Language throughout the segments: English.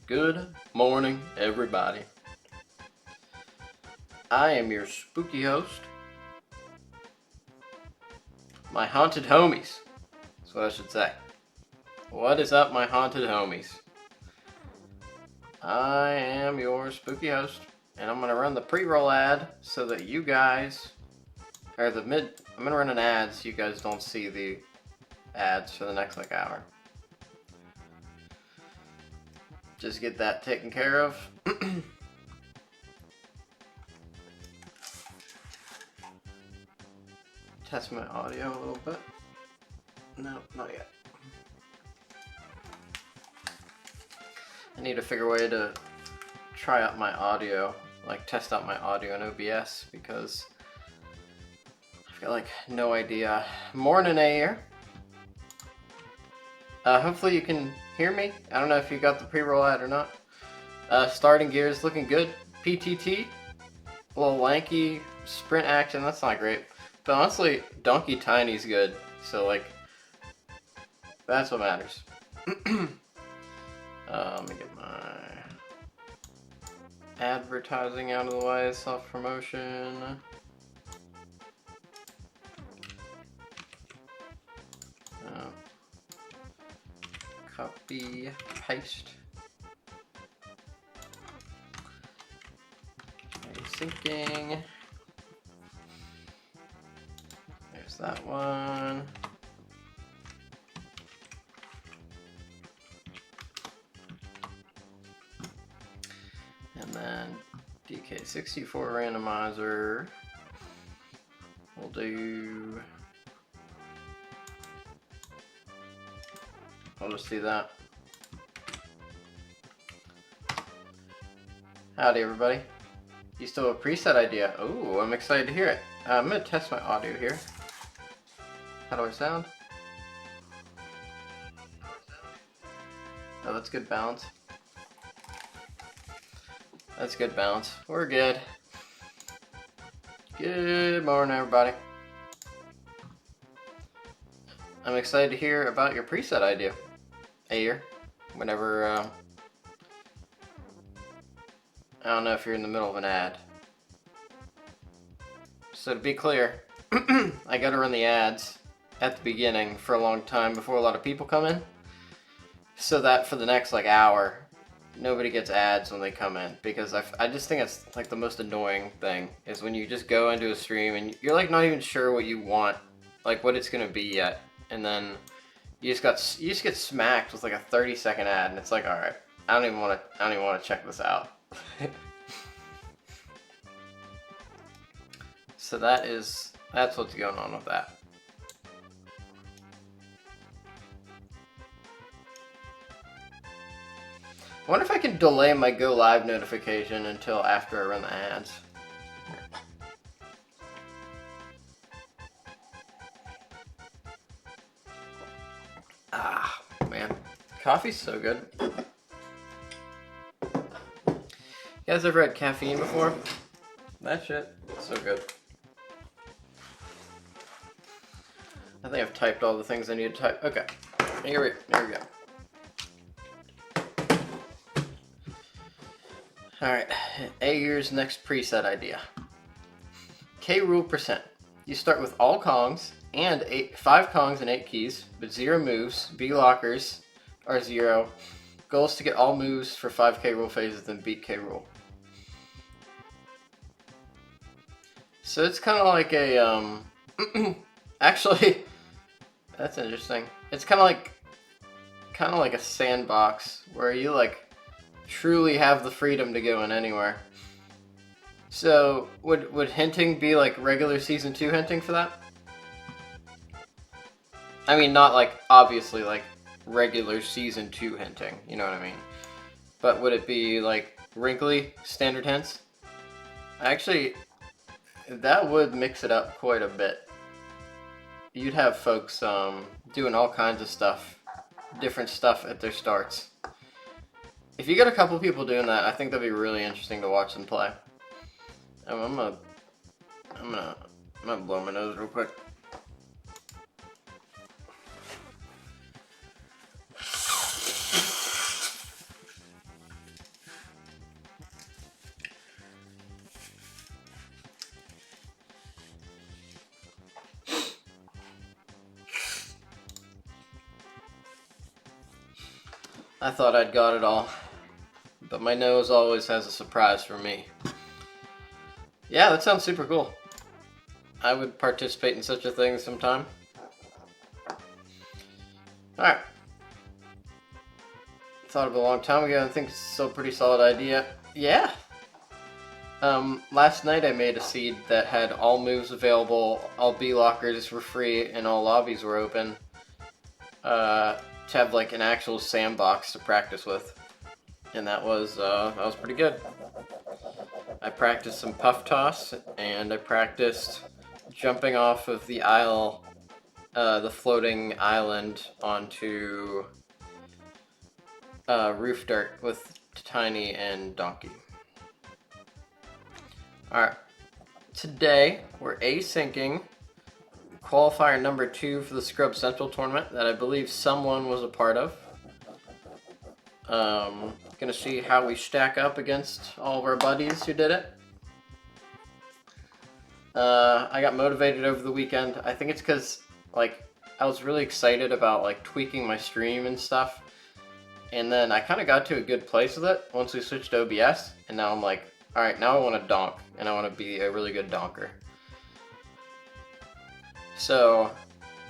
Good morning, everybody. I am your spooky host. My haunted homies. That's what I should say. What is up, my haunted homies? I am your spooky host, and I'm gonna run the pre-roll ad so that you guys, I'm gonna run an ad so you guys don't see the ads for the next hour. Just get that taken care of. Test my audio a little bit. No, not yet. I need to figure a way to try out my audio, test out my audio in OBS, because I've got no idea. Morning, Air. Hopefully you can hear me. I don't know if you got the pre-roll ad or not. Starting gears looking good. PTT, a little lanky sprint action. That's not great, but honestly, Donkey Tiny's good. So that's what matters. Let me get my advertising out of the way. Self-promotion. Copy, paste. Syncing. There's that one. And then DK64 Randomizer. We'll do. I'll just do that. Howdy, everybody. You still have a preset idea? Oh, I'm excited to hear it. I'm gonna test my audio here. How do I sound? Oh, that's good balance. That's good balance. We're good. Good morning, everybody. I'm excited to hear about your preset idea. Ayer, whenever, I don't know if you're in the middle of an ad. So to be clear, I gotta run the ads at the beginning for a long time before a lot of people come in, so that for the next hour, nobody gets ads when they come in, because I just think it's the most annoying thing is when you just go into a stream and you're not even sure what you want, what it's gonna be yet, and then you just get smacked with a 30-second ad, and it's all right, I don't even want to check this out. So that's what's going on with that. I wonder if I can delay my go live notification until after I run the ads. Ah, man. Coffee's so good. You guys ever had caffeine before? That shit, so good. I think I've typed all the things I need to type. Okay, here we go. Alright, Ayer's next preset idea. K-rule percent. You start with all Kongs and 5 Kongs and 8 keys, but 0 moves. B lockers are 0. Goal is to get all moves for 5 K-rule phases, then beat K-rule. So it's kind of like a, actually, that's interesting. It's kind of like a sandbox where you truly have the freedom to go in anywhere. So would hinting be regular season 2 hinting for that? I mean, not obviously regular season 2 hinting, you know what I mean? But would it be wrinkly standard hints? Actually, that would mix it up quite a bit. You'd have folks doing all kinds of stuff, different stuff at their starts. If you get a couple people doing that, I think that'd be really interesting to watch them play. I'm gonna blow my nose real quick. I thought I'd got it all, but my nose always has a surprise for me. Yeah, that sounds super cool. I would participate in such a thing sometime. Alright. Thought of it a long time ago, and I think it's still a pretty solid idea. Yeah! Last night I made a seed that had all moves available, all B lockers were free, and all lobbies were open. To have like an actual sandbox to practice with. And that was pretty good. I practiced some puff toss, and I practiced jumping off of the isle, the floating island onto roof dirt with Tiny and Donkey. Alright, today we're asyncing qualifier number 2 for the Scrub Central tournament that I believe someone was a part of. Gonna see how we stack up against all of our buddies who did it. I got motivated over the weekend. I think it's because like I was really excited about like tweaking my stream and stuff, and then I kind of got to a good place with it once we switched to OBS, and now I'm like, all right, now I want to donk, and I want to be a really good donker. So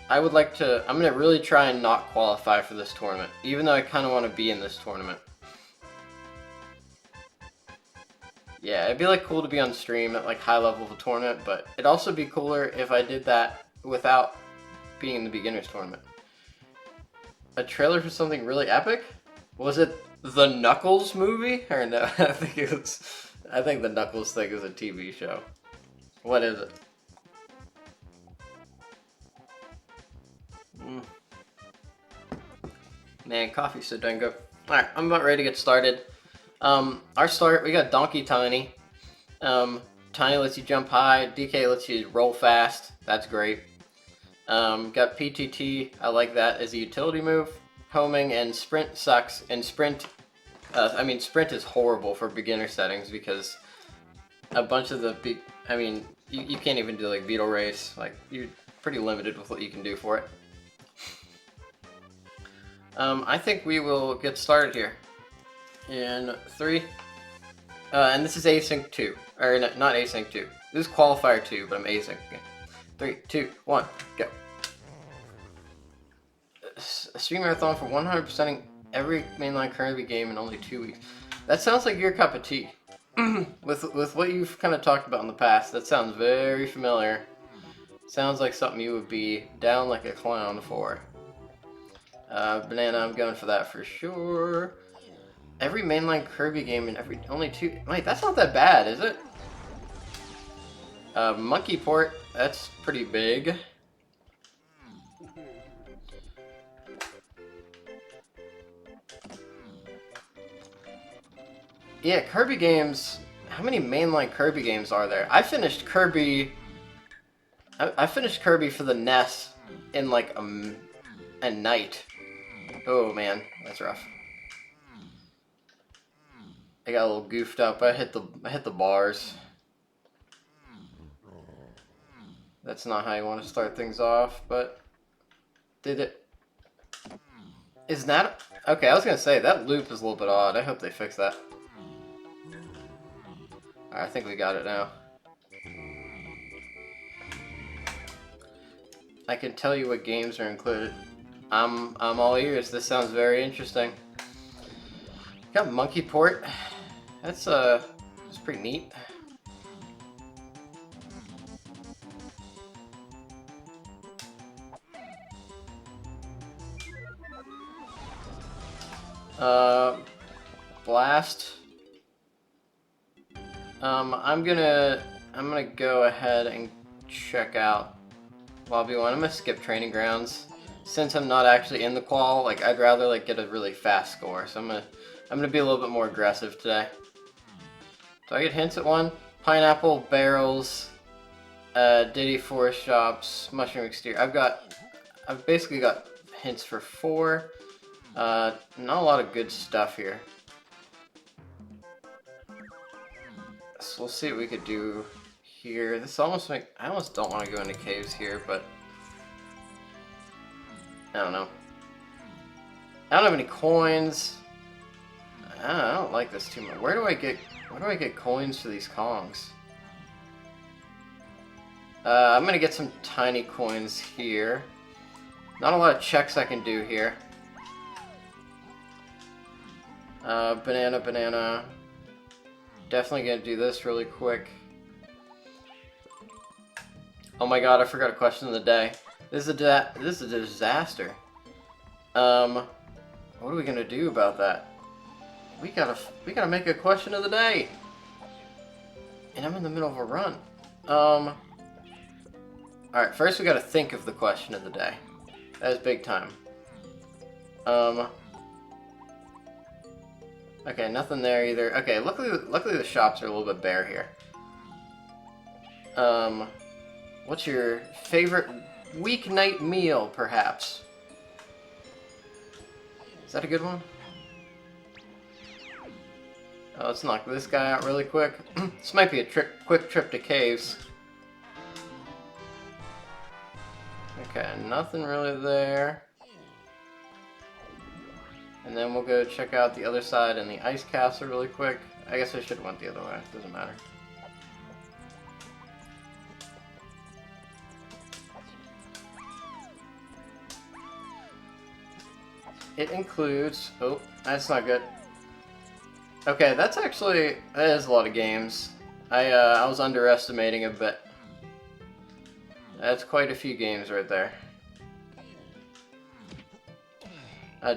I would like to, I'm going to really try and not qualify for this tournament, even though I kind of want to be in this tournament. Yeah, it'd be like cool to be on stream at like high level of a tournament, but it'd also be cooler if I did that without being in the beginners tournament. A trailer for something really epic? Was it the Knuckles movie? Or no, I think the Knuckles thing is a TV show. What is it? Man, coffee's so dang good. Alright, I'm about ready to get started. Our start, we got Donkey Tiny. Tiny lets you jump high, DK lets you roll fast. That's great. Got PTT, I like that as a utility move. Homing and Sprint sucks, and Sprint is horrible for beginner settings because a bunch of the, you can't even do like Beetle Race. Like, you're pretty limited with what you can do for it. I think we will get started here in 3. And this is async 2, or not async 2. This is qualifier 2, but I'm async. Okay. 3, 2, 1, go. A stream marathon for 100%ing every mainline Kirby game in only 2 weeks. That sounds like your cup of tea. with what you've kind of talked about in the past, that sounds very familiar. Sounds like something you would be down like a clown for. Banana, I'm going for that for sure. Every mainline Kirby game in only 2. Wait, that's not that bad, is it? Monkey Port, that's pretty big. Yeah, Kirby games. How many mainline Kirby games are there? I finished Kirby. I finished Kirby for the NES in like a night. Oh man, that's rough. I got a little goofed up. I hit the bars. That's not how you want to start things off, but did it? Is that okay? I was gonna say that loop is a little bit odd. I hope they fix that. Alright, I think we got it now. I can tell you what games are included. I'm all ears. This sounds very interesting. Got Monkey Port. That's pretty neat. Blast. I'm gonna go ahead and check out Lobby 1. I'm gonna skip Training Grounds. Since I'm not actually in the qual, like I'd rather like get a really fast score. So I'm gonna be a little bit more aggressive today. Do I get hints at 1? Pineapple, barrels, Diddy Forest Shops, Mushroom Exterior. I've basically got hints for 4. Not a lot of good stuff here. So we'll see what we could do here. This almost I almost don't want to go into caves here, but I don't know. I don't have any coins. I don't like this too much. Where do I get coins for these Kongs? I'm gonna get some tiny coins here. Not a lot of checks I can do here. Banana. Definitely gonna do this really quick. Oh my god, I forgot a question of the day. This is a disaster. What are we gonna do about that? We gotta make a question of the day. And I'm in the middle of a run. Alright, first we gotta think of the question of the day. That is big time. Okay, nothing there either. Okay, luckily the shops are a little bit bare here. What's your favorite weeknight meal, perhaps? Is that a good one? Oh, let's knock this guy out really quick. This might be a quick trip to caves. Okay, nothing really there. And then we'll go check out the other side and the ice castle really quick. I guess I should have went the other way. Doesn't matter. It includes... Oh, that's not good. Okay, that is a lot of games. I was underestimating a bit. That's quite a few games right there.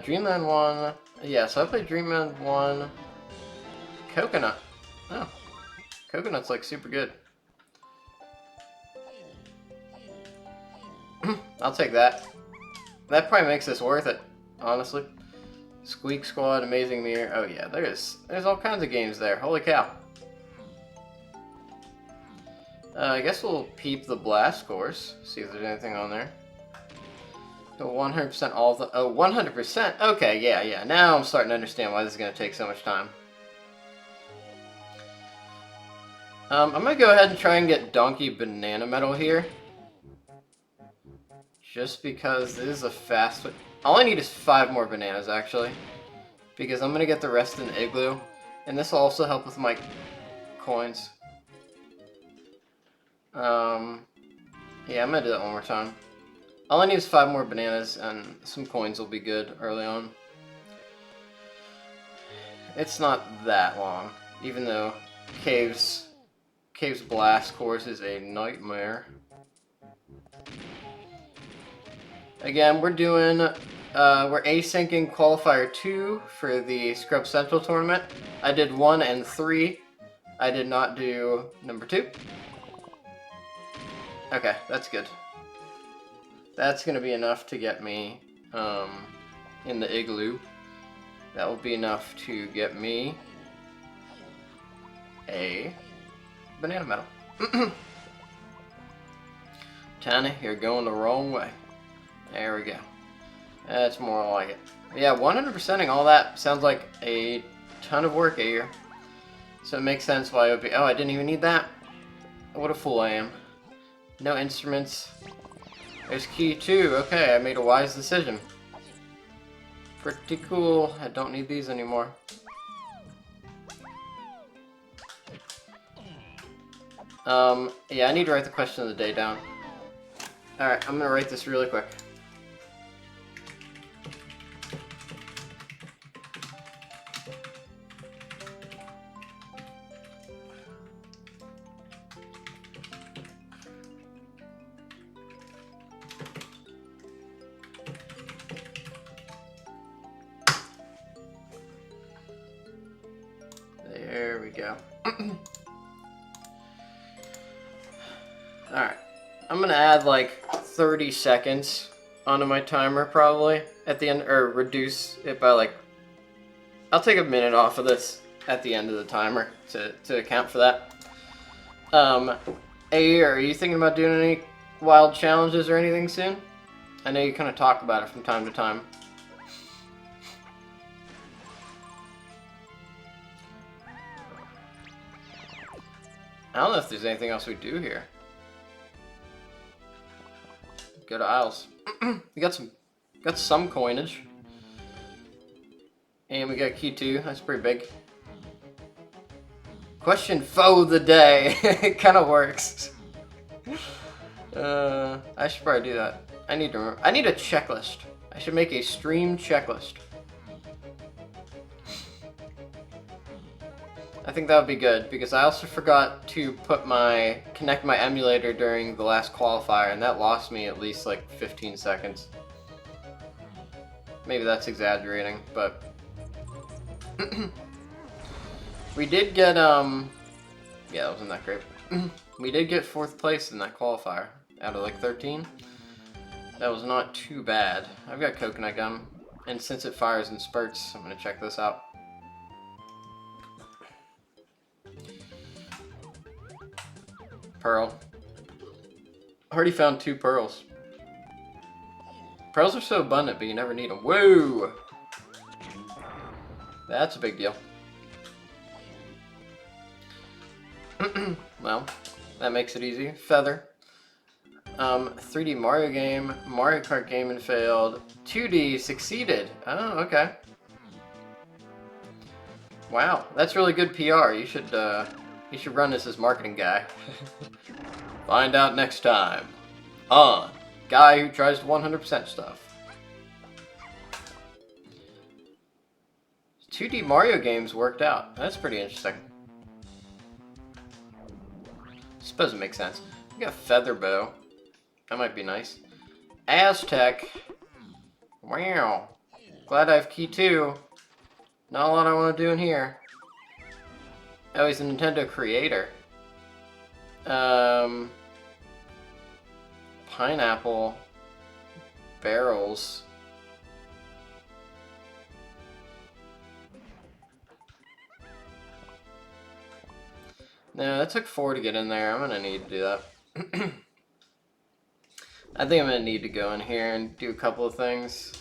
Dreamland 1. Yeah, so I played Dreamland 1. Coconut. Oh. Coconut's like super good. I'll take that. That probably makes this worth it, honestly. Squeak Squad, Amazing Mirror. Oh yeah, there's all kinds of games there. Holy cow. I guess we'll peep the blast course. See if there's anything on there. 100% all the... Oh, 100%? Okay, yeah. Now I'm starting to understand why this is going to take so much time. I'm going to go ahead and try and get Donkey Banana Medal here. Just because this is a fast... All I need is 5 more bananas, actually. Because I'm going to get the rest in the igloo. And this will also help with my coins. Yeah, I'm going to do that one more time. All I need is 5 more bananas, and some coins will be good early on. It's not that long, even though Cave's Blast course is a nightmare. Again, we're asyncing qualifier 2 for the Scrub Central tournament. I did 1 and 3. I did not do number 2. Okay, that's good. That's gonna be enough to get me in the igloo. That will be enough to get me a banana medal. Tana, you're going the wrong way. There we go. That's more like it. Yeah, 100%ing all that sounds like a ton of work here. So it makes sense why it would be... Oh, I didn't even need that. What a fool I am. No instruments. There's key 2. Okay, I made a wise decision. Pretty cool. I don't need these anymore. Yeah, I need to write the question of the day down. Alright, I'm gonna write this really quick. There we go. Alright. I'm gonna add like 30 seconds onto my timer probably at the end, or reduce it by like... I'll take a minute off of this at the end of the timer to account for that. Hey, are you thinking about doing any wild challenges or anything soon? I know you kind of talk about it from time to time. I don't know if there's anything else we do here. Go to Isles. We got some coinage. And we got key 2. That's pretty big. Question foe of the day. It kind of works. I should probably do that. I need a checklist. I should make a stream checklist. I think that would be good because I also forgot to connect my emulator during the last qualifier, and that lost me at least like 15 seconds. Maybe that's exaggerating, but we did get yeah, that wasn't that great. We did get 4th place in that qualifier out of like 13. That was not too bad. I've got coconut gum, and since it fires in spurts, I'm gonna check this out. Pearl. Already found 2 pearls. Pearls are so abundant, but you never need them. Whoa! That's a big deal. Well, that makes it easy. Feather. 3D Mario game, Mario Kart game and failed. 2D succeeded. Oh, okay. Wow, that's really good PR. You should run this as marketing guy. Find out next time on Guy Who Tries to 100% Stuff. 2D Mario games worked out. That's pretty interesting. Suppose it makes sense. We got Feather Bow. That might be nice. Aztec. Wow. Glad I have key 2. Not a lot I want to do in here. Oh, he's a Nintendo creator. Pineapple. Barrels. No, that took 4 to get in there. I'm gonna need to do that. I think I'm gonna need to go in here and do a couple of things.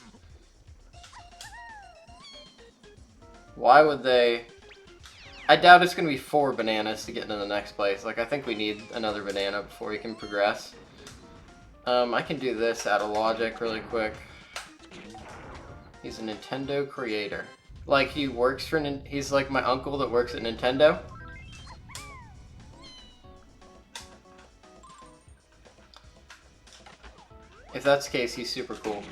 Why would they... I doubt it's gonna be 4 bananas to get into the next place. Like, I think we need another banana before we can progress. I can do this out of logic really quick. He's a Nintendo creator. Like, he works for... He's like my uncle that works at Nintendo. If that's the case, he's super cool.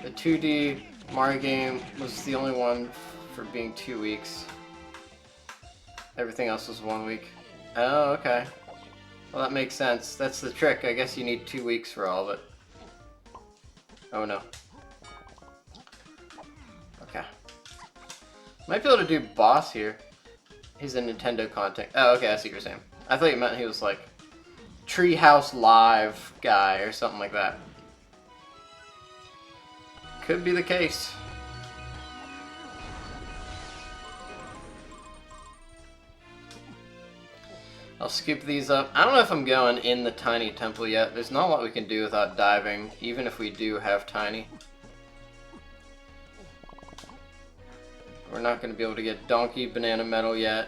The 2D Mario game was the only one for being 2 weeks. Everything else was 1 week. Oh, okay. Well, that makes sense. That's the trick. I guess you need 2 weeks for all of it. Oh, no. Okay. Might be able to do boss here. He's a Nintendo content. Oh, okay, I see what you're saying. I thought you meant he was like Treehouse Live guy or something like that. Could be the case. I'll scoop these up. I don't know if I'm going in the tiny temple yet. There's not a lot we can do without diving, even if we do have tiny. We're not going to be able to get donkey banana medal yet.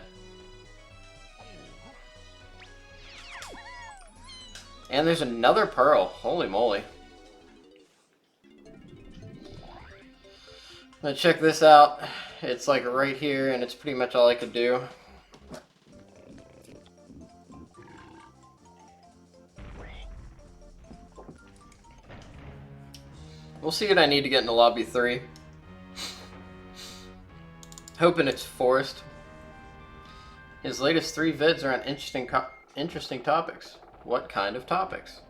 And there's another pearl. Holy moly. I'm gonna check this out. It's like right here, and it's pretty much all I could do. We'll see what I need to get into lobby 3. Hoping it's Forest. His latest 3 vids are on interesting topics. What kind of topics?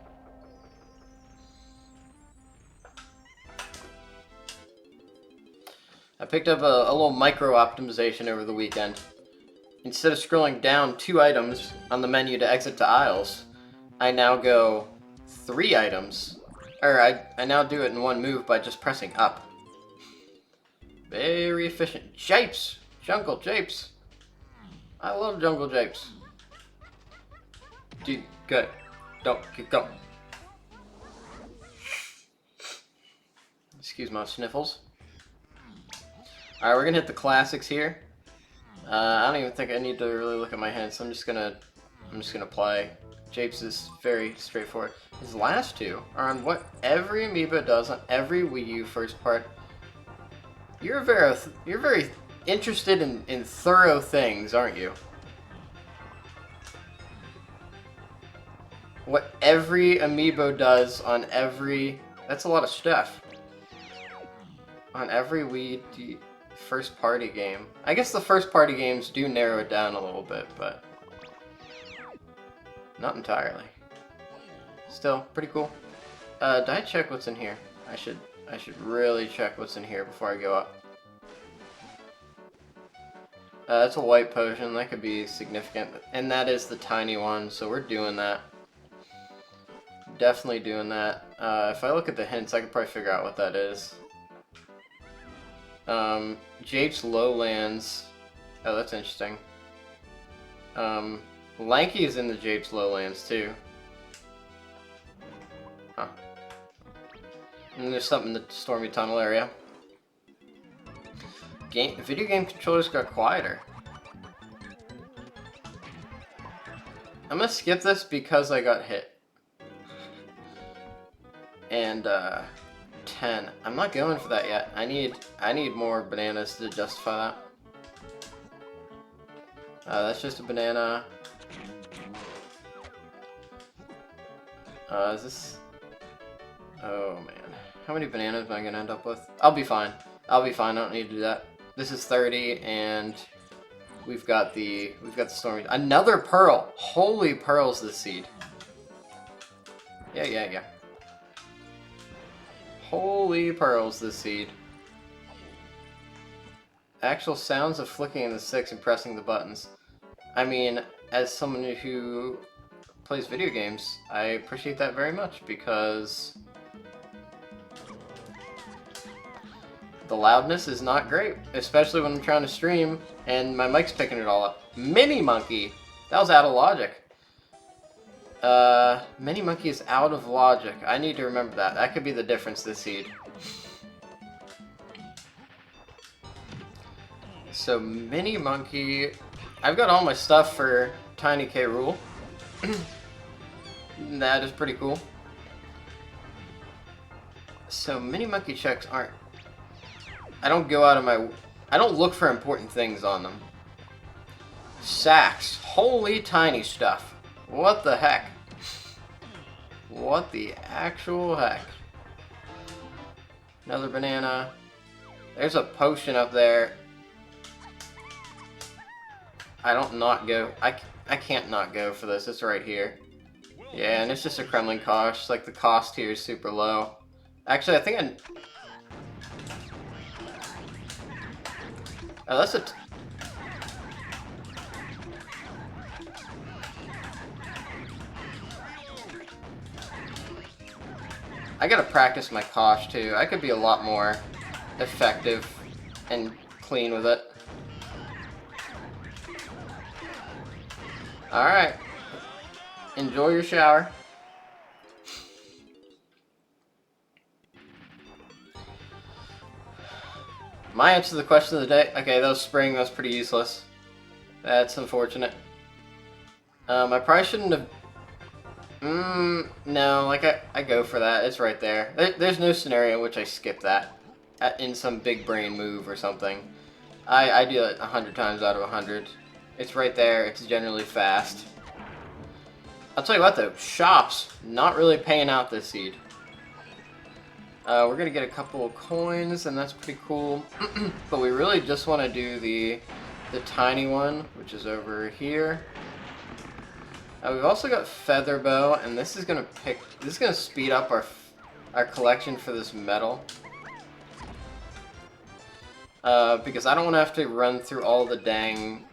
I picked up a little micro optimization over the weekend. Instead of scrolling down 2 items on the menu to exit to aisles, I now go 3 items. Or I now do it in one move by just pressing up. Very efficient. Japes! Jungle Japes! I love Jungle Japes. Dude, good. Don't keep going. Excuse my sniffles. Alright, we're gonna hit the classics here. I don't even think I need to really look at my hands. I'm just gonna play. Japes is very straightforward. His last 2 are on what every amiibo does on every Wii U first part. You're very interested in thorough things, aren't you? What every amiibo does on every... That's a lot of stuff. On every Wii first party game. I guess the first party games do narrow it down a little bit, but not entirely. Still, pretty cool. Did I check what's in here? I should really check what's in here before I go up. That's a white potion. That could be significant. And that is the tiny one, so we're doing that. Definitely doing that. If I look at the hints, I could probably figure out what that is. Jade's Lowlands. Oh, that's interesting. Lanky is in the Jade's Lowlands, too. Huh. And there's something in the Stormy Tunnel area. Video game controllers got quieter. I'm gonna skip this because I got hit. And 10. I'm not going for that yet. I need more bananas to justify that. That's just a banana. Is this... Oh man. How many bananas am I gonna end up with? I'll be fine. I'll be fine. I don't need to do that. This is 30 and we've got the stormy... Another pearl! Holy pearls this seed. Yeah. Holy pearls this seed. Actual sounds of flicking in the sticks and pressing the buttons. I mean, as someone who plays video games, I appreciate that very much because the loudness is not great, especially when I'm trying to stream and my mic's picking it all up. Mini Monkey! That was out of logic. Mini Monkey is out of logic. I need to remember that. That could be the difference this seed. So, Mini Monkey... I've got all my stuff for Tiny K. Rool. That is pretty cool. So, Mini Monkey checks aren't... I don't go out of my... I don't look for important things on them. Sacks. Holy tiny stuff. What the heck? What the actual heck? Another banana. There's a potion up there. I don't not go. I can't not go for this. It's right here. Yeah, and it's just a Kremlin Kosh. Like, the cost here is super low. Actually, I think oh, that's a... I gotta practice my Kosh too. I could be a lot more effective and clean with it. Alright. Enjoy your shower. My answer to the question of the day... Okay, that was spring. That was pretty useless. That's unfortunate. I probably shouldn't have... no, like, I go for that. It's right there. There's no scenario in which I skip that in some big brain move or something. I do it 100 times out of 100. It's right there. It's generally fast. I'll tell you what, though. Shops, not really paying out this seed. We're going to get a couple of coins, and that's pretty cool. But we really just want to do the tiny one, which is over here. We've also got Feather Bow, and this is gonna speed up our collection for this metal. Because I don't want to have to run through all the dang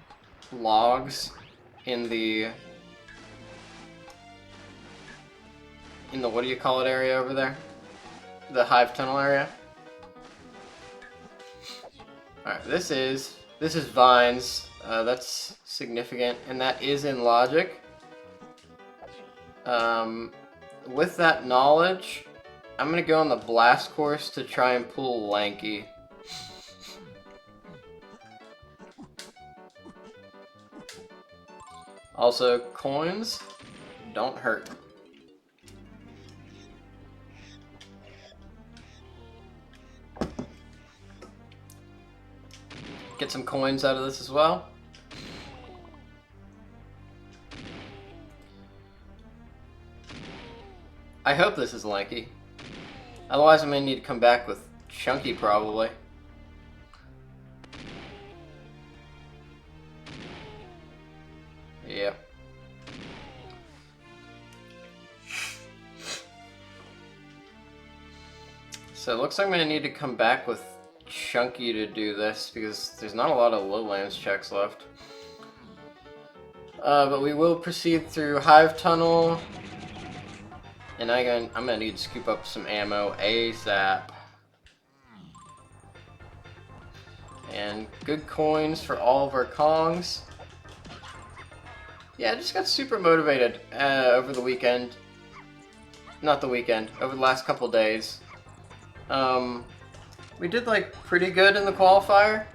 logs in the what do you call it area over there? The Hive Tunnel area. Alright, this is Vines. That's significant, and that is in logic. With that knowledge, I'm gonna go on the blast course to try and pull Lanky. Also, coins don't hurt. Get some coins out of this as well. I hope this is lanky. Otherwise, I may need to come back with chunky, probably. Yep. So it looks like I'm going to need to come back with chunky to do this, because there's not a lot of lowlands checks left. But we will proceed through Hive Tunnel. And I'm gonna need to scoop up some ammo ASAP. And good coins for all of our Kongs. Yeah, I just got super motivated over the weekend. Not the weekend, over the last couple days. We did like pretty good in the qualifier,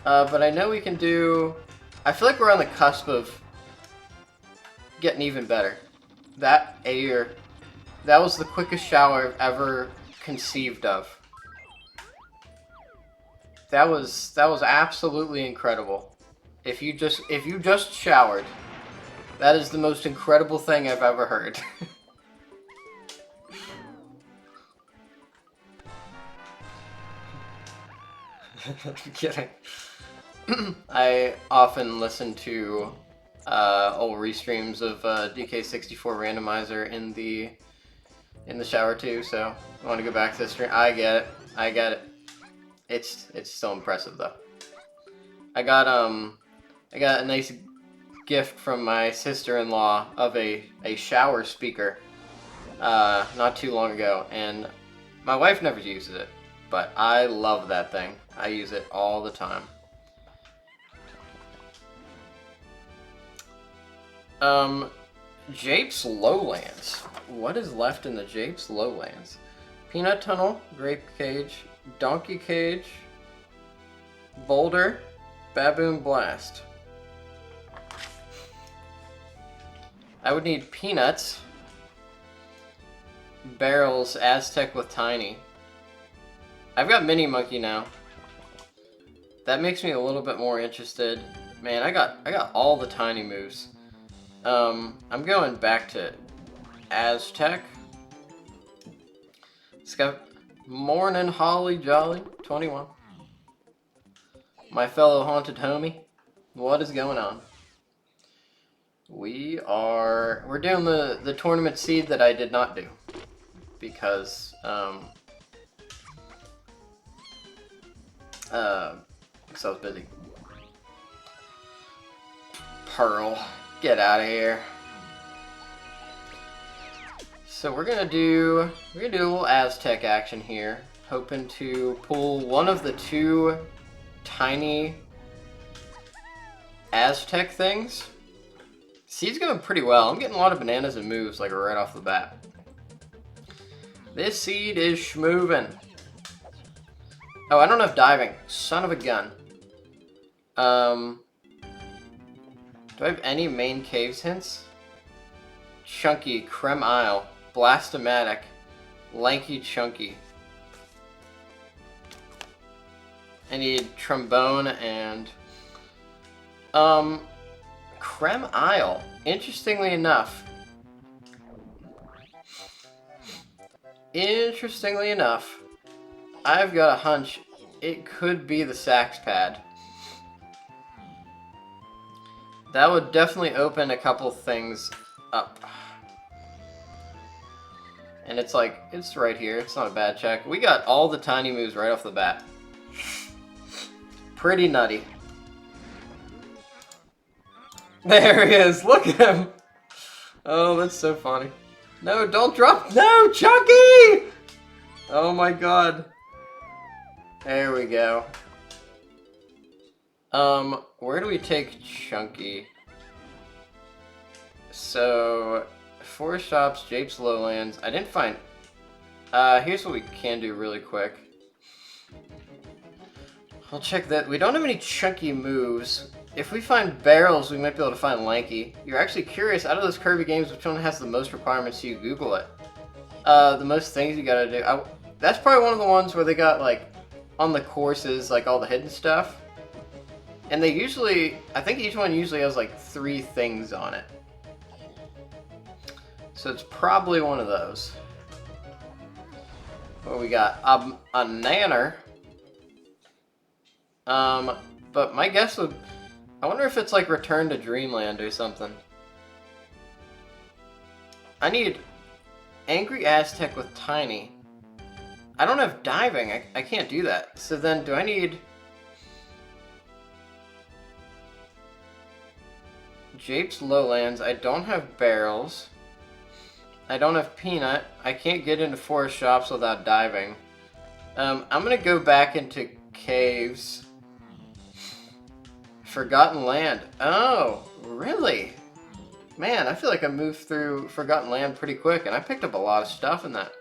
but I know we can do... I feel like we're on the cusp of getting even better. That was the quickest shower I've ever conceived of. That was absolutely incredible. If you just showered, that is the most incredible thing I've ever heard. I'm kidding. I often listen to old restreams of DK64 Randomizer in the shower too, so I want to go back to the stream. I get it. It's still impressive though. I got a nice gift from my sister-in-law of a shower speaker not too long ago, and my wife never uses it, but I love that thing. I use it all the time. Japes Lowlands. What is left in the Japes Lowlands? Peanut Tunnel, Grape Cage, Donkey Cage, Boulder, Baboon Blast. I would need peanuts, barrels, Aztec with tiny. I've got Mini Monkey now. That makes me a little bit more interested. Man, I got all the tiny moves. I'm going back to Aztec. It's got Morning Holly Jolly 21. My fellow haunted homie. What is going on? We're doing the tournament seed that I did not do. Because I was busy. Pearl. Get out of here. So we're gonna do a little Aztec action here, hoping to pull one of the two tiny Aztec things. Seed's going pretty well. I'm getting a lot of bananas and moves like right off the bat. This seed is schmovin'. Oh, I don't have diving. Son of a gun. Do I have any main caves hints? Chunky, Creme Isle, Blastomatic, Lanky Chunky. I need Trombone and... Creme Isle. Interestingly enough, I've got a hunch it could be the Sax Pad. That would definitely open a couple things up. And it's like, it's right here. It's not a bad check. We got all the tiny moves right off the bat. Pretty nutty. There he is. Look at him. Oh, that's so funny. No, don't drop. No, Chucky! Oh my god. There we go. Where do we take Chunky? So, 4 shops, Japes Lowlands. I didn't find... here's what we can do really quick. I'll check that. We don't have any Chunky moves. If we find barrels, we might be able to find Lanky. You're actually curious, out of those Kirby games, which one has the most requirements? You Google it. The most things you gotta do. That's probably one of the ones where they got, like, on the courses, like, all the hidden stuff. And they usually, I think each one usually has like 3 things on it. So it's probably one of those. What we got? A nanner. But my guess would... I wonder if it's like Return to Dreamland or something. I need Angry Aztec with Tiny. I don't have diving. I can't do that. So then do I need... Jape's Lowlands. I don't have barrels. I don't have Peanut. I can't get into forest shops without diving. I'm gonna go back into caves. Forgotten Land. Oh, really? Man, I feel like I moved through Forgotten Land pretty quick, and I picked up a lot of stuff in that.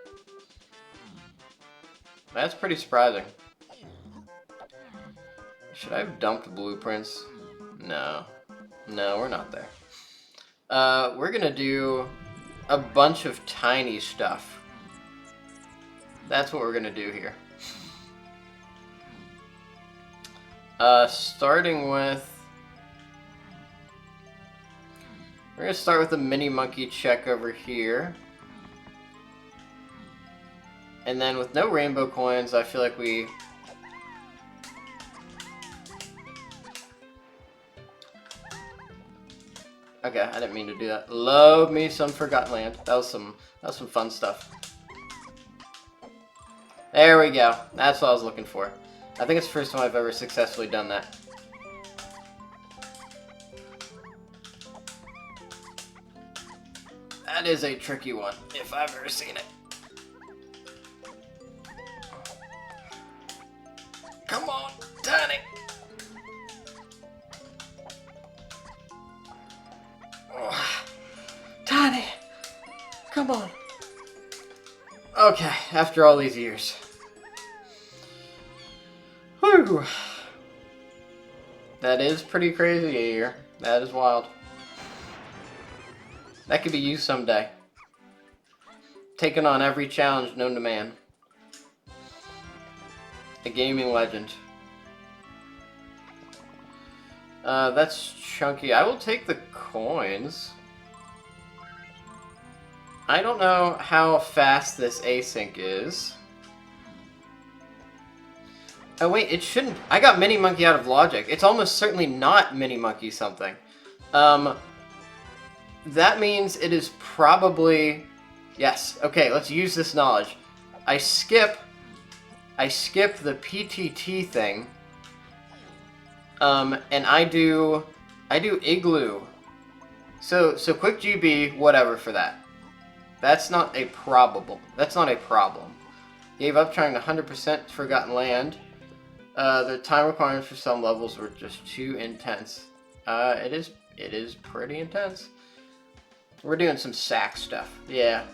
That's pretty surprising. Should I have dumped blueprints? No. No, we're not there. We're gonna do a bunch of tiny stuff. That's what we're gonna do here. Starting with... We're gonna start with the mini monkey check over here. And then with no rainbow coins, I feel like we... Okay, I didn't mean to do that. Love me some Forgotten Land. That was some fun stuff. There we go. That's what I was looking for. I think it's the first time I've ever successfully done that. That is a tricky one, if I've ever seen it. Come on, Tiny! Oh, Tiny! Come on. Okay, after all these years. Whew. That is pretty crazy a year. That is wild. That could be you someday. Taking on every challenge known to man. A gaming legend. That's chunky. I will take the coins. I don't know how fast this async is. Oh wait, it shouldn't... I got Mini Monkey out of logic. It's almost certainly not Mini Monkey something. That means it is probably... Yes, okay, let's use this knowledge. I skip the PTT thing. And I do Igloo. So quick GB, whatever for that. That's not a probable. That's not a problem. Gave up trying 100% Forgotten Land. The time requirements for some levels were just too intense. It is pretty intense. We're doing some sack stuff. Yeah.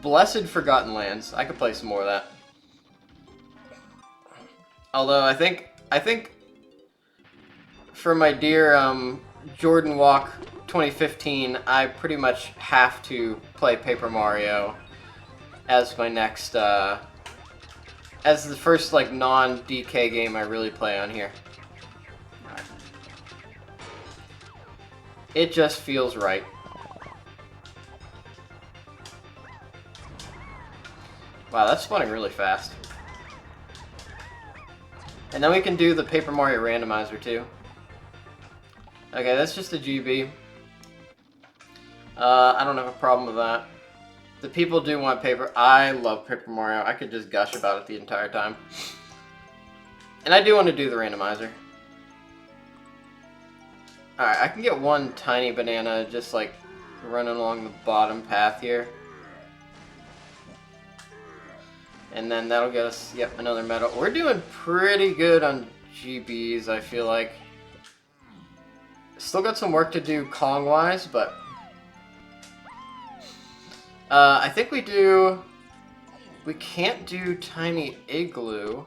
Blessed Forgotten Lands. I could play some more of that. Although I think for my dear Jordan Walk 2015, I pretty much have to play Paper Mario as my next as the first like non-DK game I really play on here. It just feels right. Wow, that's spawning really fast. And then we can do the Paper Mario Randomizer too. Okay, that's just a GB. I don't have a problem with that. The people do want paper. I love Paper Mario. I could just gush about it the entire time. And I do want to do the randomizer. Alright, I can get one tiny banana just like running along the bottom path here. And then that'll get us, yep, another medal. We're doing pretty good on GBs, I feel like. Still got some work to do Kong-wise, but... I think we do... We can't do Tiny Igloo.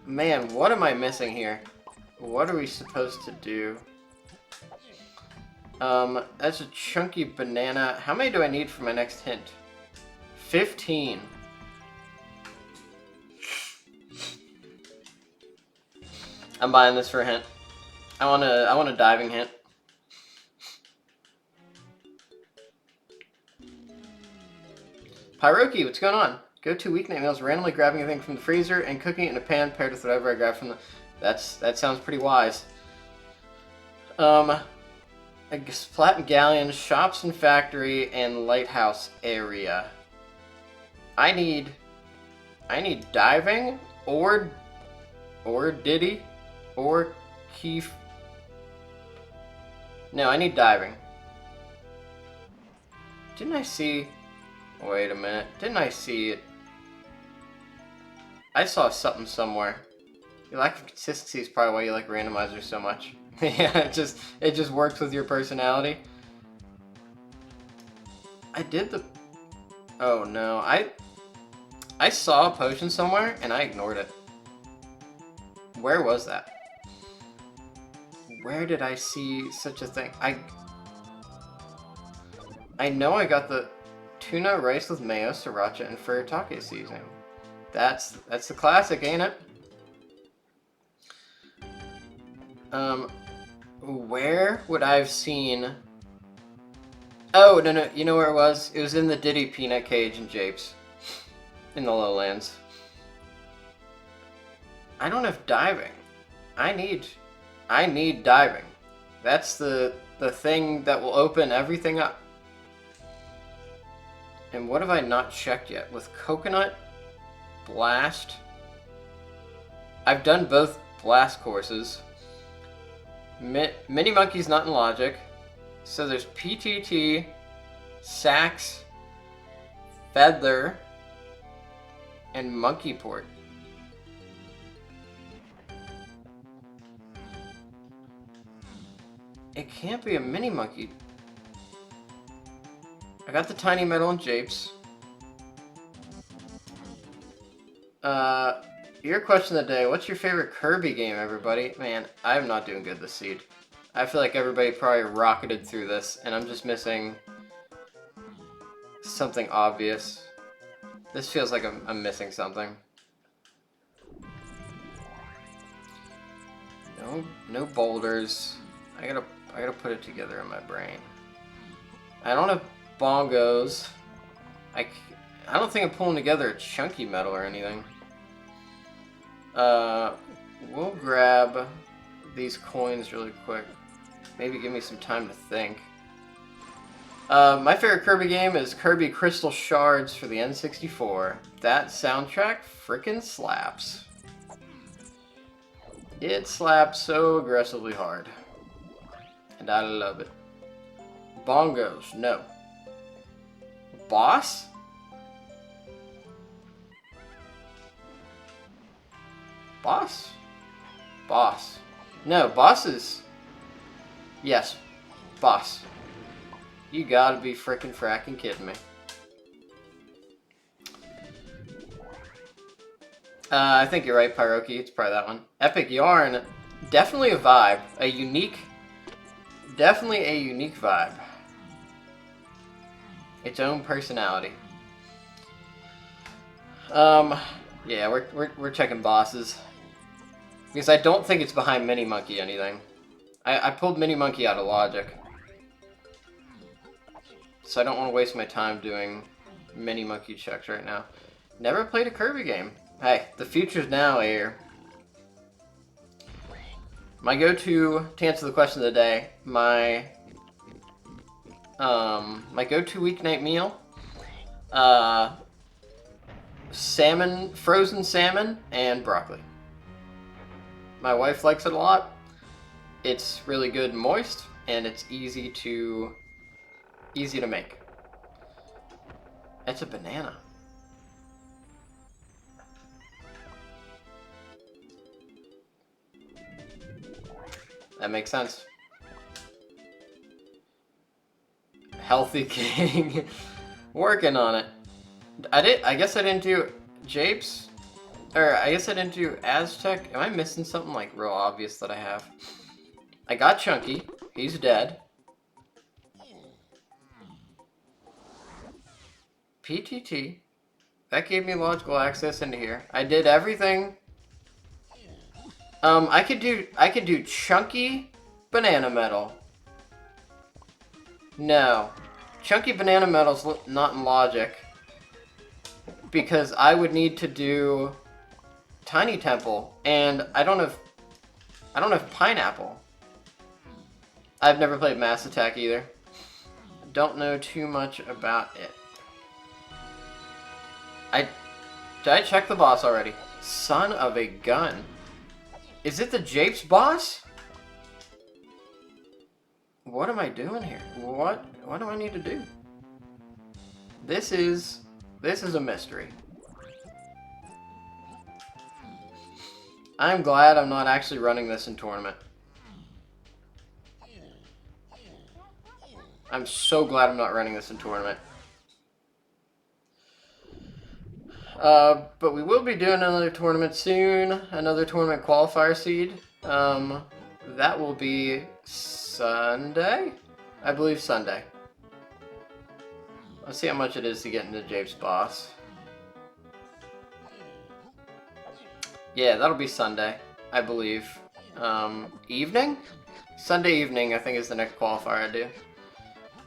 Man, what am I missing here? What are we supposed to do? That's a chunky banana. How many do I need for my next hint? 15. I'm buying this for a hint. I want a diving hint. Pyroki, what's going on? Go-to weeknight meals: randomly grabbing a thing from the freezer and cooking it in a pan paired with whatever I grab from the. That sounds pretty wise. I guess Platinum Galleon, shops and factory, and lighthouse area. I need diving or Diddy or Keef. No, I need diving. Didn't I see? Wait a minute. Didn't I see it? I saw something somewhere. Your lack of consistency is probably why you like randomizers so much. Yeah, it just works with your personality. I did the. Oh no, I saw a potion somewhere and I ignored it. Where was that? Where did I see such a thing? I know I got the tuna rice with mayo, sriracha, and furikake seasoning. That's the classic, ain't it? Where would I have seen? Oh no, you know where it was? It was in the Diddy peanut cage in Japes, in the lowlands. I don't have diving. I need diving. That's the thing that will open everything up. And what have I not checked yet? With coconut, blast. I've done both blast courses. Mini monkey's not in logic. So there's PTT, sax, feather, and monkey port. It can't be a mini monkey. I got the tiny metal and japes. Your question of the day, what's your favorite Kirby game, everybody? Man, I'm not doing good this seed. I feel like everybody probably rocketed through this, and I'm just missing something obvious. This feels like I'm missing something. No boulders. I gotta put it together in my brain. I don't have bongos. I don't think I'm pulling together a chunky metal or anything. We'll grab these coins really quick. Maybe give me some time to think. My favorite Kirby game is Kirby Crystal Shards for the N64. That soundtrack frickin' slaps. It slaps so aggressively hard. And I love it. Bongos, no. Boss? Boss? Boss. No, boss is... Yes, boss. You gotta be frickin' fracking kidding me. I think you're right, Pyroki. It's probably that one. Epic Yarn. Definitely a vibe. Definitely a unique vibe. Its own personality. Yeah, we're checking bosses. Because I don't think it's behind Mini Monkey anything. I pulled Mini Monkey out of logic. So I don't want to waste my time doing Mini Monkey checks right now. Never played a Kirby game. Hey, the future's now here. My go-to, to answer the question of the day, my go-to weeknight meal, salmon, frozen salmon, and broccoli. My wife likes it a lot. It's really good and moist, and it's easy to make. It's a banana. That makes sense. Healthy King. Working on it. I guess I didn't do Japes. Or I guess I didn't do Aztec. Am I missing something like real obvious that I have? I got Chunky. He's dead. PTT. That gave me logical access into here. I did everything. I could do chunky banana metal. No. Chunky banana metal's not in logic. Because I would need to do tiny temple, and I don't have pineapple. I've never played Mass Attack either. Don't know too much about it. Did I check the boss already? Son of a gun. Is it the Japes boss? What am I doing here? What do I need to do? This is a mystery. I'm glad I'm not actually running this in tournament. I'm so glad I'm not running this in tournament. But we will be doing another tournament soon. Another tournament qualifier seed. That will be Sunday? I believe Sunday. Let's see how much it is to get into Japes boss. Yeah, that'll be Sunday, I believe. Evening? Sunday evening, I think, is the next qualifier I do.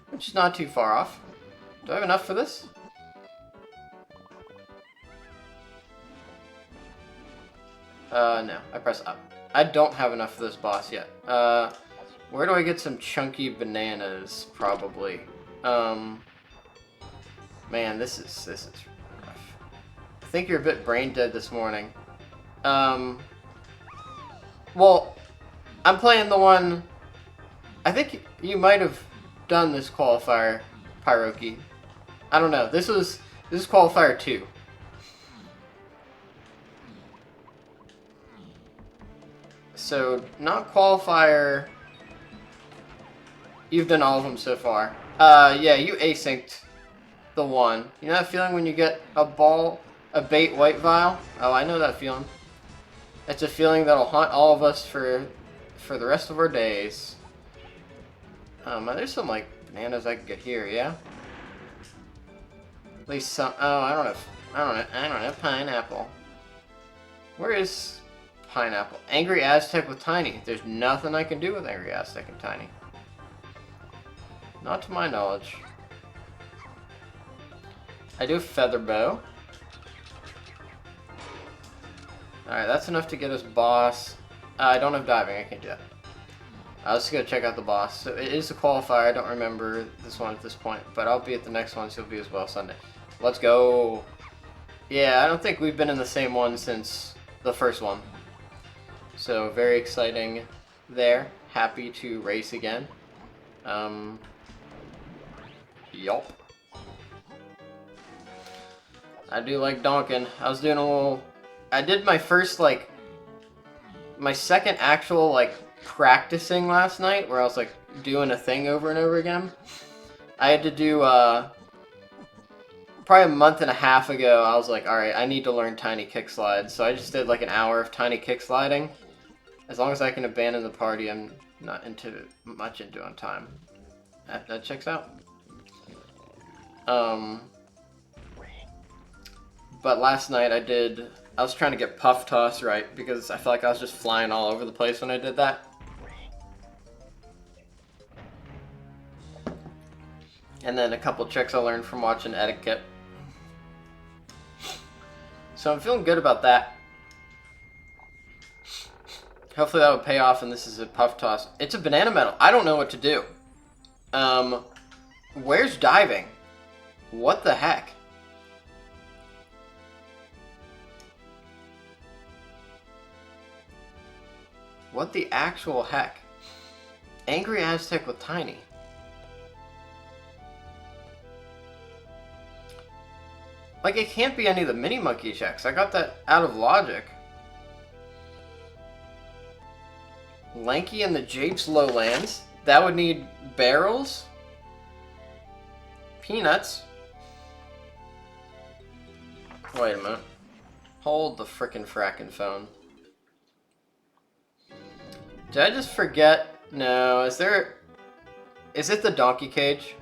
Which is not too far off. Do I have enough for this? No. I press up. I don't have enough for this boss yet. Where do I get some chunky bananas? Probably. Man, this is rough. I think you're a bit brain dead this morning. Well, I'm playing the one... I think you might have done this qualifier, Pyroki. I don't know. This is qualifier 2. So, not qualifier... You've done all of them so far. Yeah, you asynced the one. You know that feeling when you get a bait white vial? Oh, I know that feeling. It's a feeling that'll haunt all of us for the rest of our days. There's some, like, bananas I can get here, yeah? At least some... Oh, I don't have pineapple. Where is pineapple? Angry Aztec with Tiny. There's nothing I can do with Angry Aztec and Tiny. Not to my knowledge. I do Feather Bow. Alright, that's enough to get us boss. I don't have diving, I can't do that. I was just gonna check out the boss. So it is a qualifier, I don't remember this one at this point, but I'll be at the next one, so you'll be as well Sunday. Let's go! Yeah, I don't think we've been in the same one since the first one. So, very exciting there. Happy to race again. Yup. I do like donking. I was doing a little... I did my first, like... My second actual, like, practicing last night, where I was, like, doing a thing over and over again. I had to do, probably a month and a half ago, I was like, alright, I need to learn tiny kick slides. So I just did, like, an hour of tiny kick sliding. As long as I can abandon the party, I'm not much into on time. That checks out. But last night I was trying to get puff toss right, because I felt like I was just flying all over the place when I did that. And then a couple tricks I learned from watching Etiquette. So I'm feeling good about that. Hopefully that would pay off, and this is a puff toss. It's a banana medal. I don't know what to do. Where's diving? What the heck? What the actual heck? Angry Aztec with Tiny. Like, it can't be any of the mini monkey checks. I got that out of logic. Lanky and the Japes Lowlands. That would need barrels. Peanuts. Wait a minute. Hold the frickin' frackin' phone. Did I just forget? No, is it the donkey cage?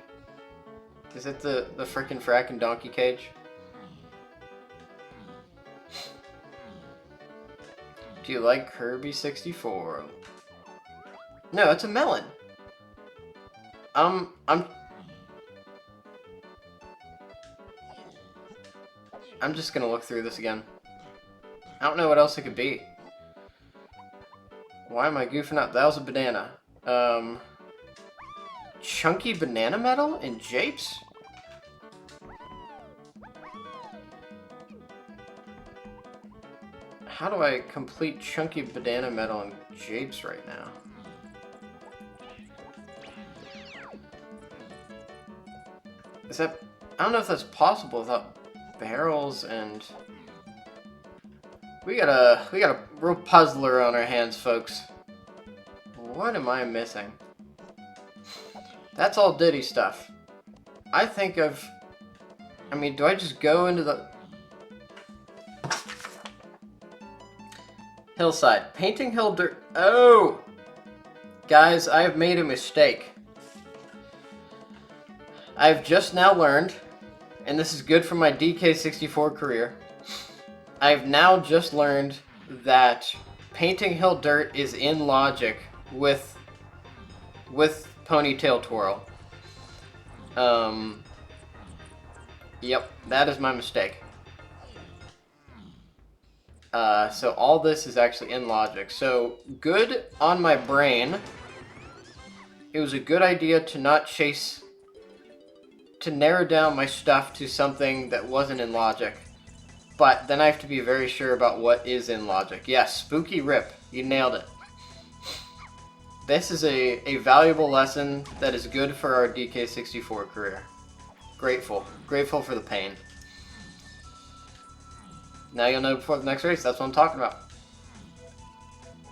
Is it the frickin' frackin' donkey cage? Do you like Kirby 64? No, it's a melon. I'm just gonna look through this again. I don't know what else it could be. Why am I goofing up? That was a banana. Chunky banana metal in japes? How do I complete chunky banana metal in japes right now? Is that... I don't know if that's possible without barrels and... We got a real puzzler on our hands, folks. What am I missing? That's all Diddy stuff. I think of... I mean, do I just go into the... Hillside. Painting hill dirt... Oh! Guys, I have made a mistake. I've just now learned, and this is good for my DK64 career, I've now just learned that painting hill dirt is in logic with ponytail twirl. Yep, that is my mistake. So all this is actually in logic. So good on my brain. It was a good idea to not chase, to narrow down my stuff to something that wasn't in logic. But then I have to be very sure about what is in logic. Yes, spooky rip. You nailed it. This is a valuable lesson that is good for our DK64 career. Grateful. Grateful for the pain. Now you'll know before the next race. That's what I'm talking about.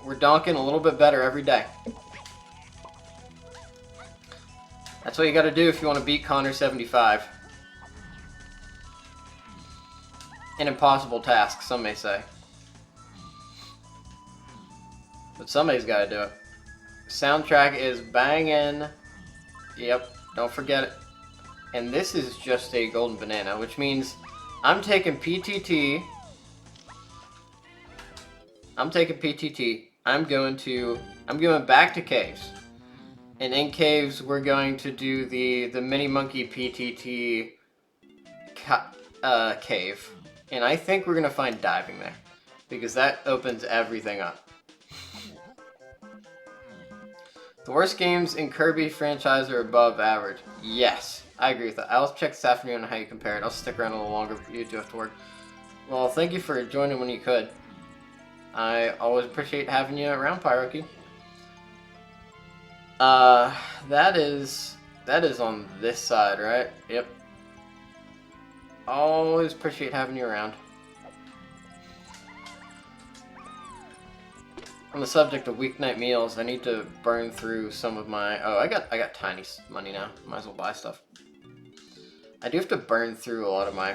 We're donking a little bit better every day. That's what you gotta do if you want to beat Connor 75. An impossible task, some may say. But somebody's gotta do it. Soundtrack is banging. Yep, don't forget it. And this is just a golden banana, which means I'm taking PTT. I'm going back to caves. And in caves, we're going to do the Mini Monkey PTT cave. And I think we're going to find diving there. Because that opens everything up. The worst games in Kirby franchise are above average. Yes, I agree with that. I'll check this afternoon on how you compare it. I'll stick around a little longer, but you do have to work. Well, thank you for joining when you could. I always appreciate having you around, Pyroki. That is on this side, right? Yep. Always appreciate having you around. On the subject of weeknight meals, I need to burn through some of my... Oh, I got tiny money now. Might as well buy stuff. I do have to burn through a lot of my...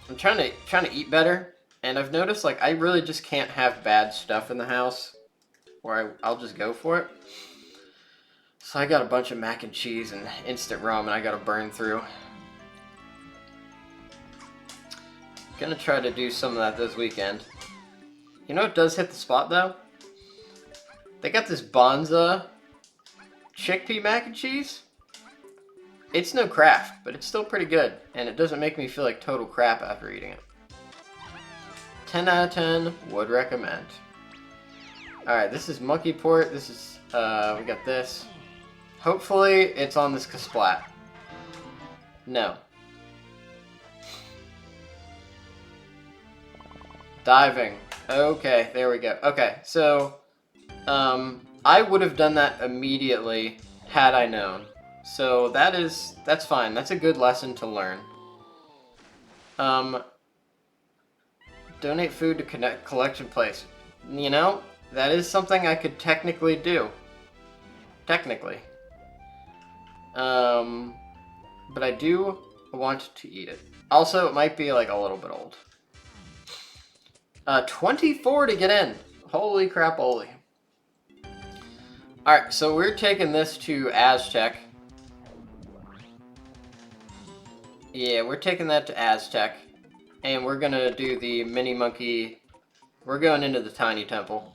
I'm trying to eat better, and I've noticed like I really just can't have bad stuff in the house, where I'll just go for it. So I got a bunch of mac and cheese and instant ramen I gotta burn through. Gonna try to do some of that this weekend. You know what does hit the spot though? They got this Bonza chickpea mac and cheese. It's no Kraft, but it's still pretty good, and it doesn't make me feel like total crap after eating it. 10 out of 10, would recommend. Alright, this is Monkey Port, this is, we got this. Hopefully it's on this Kasplat. No. Diving. Okay, there we go. Okay, so, I would have done that immediately had I known. So that's fine. That's a good lesson to learn. Donate food to collection place. You know, that is something I could technically do. Technically. But I do want to eat it. Also, it might be like a little bit old. 24 to get in. Holy crap, holy. Alright, so we're taking this to Aztec. Yeah, we're taking that to Aztec. And we're gonna do the Mini Monkey We're going into the tiny temple.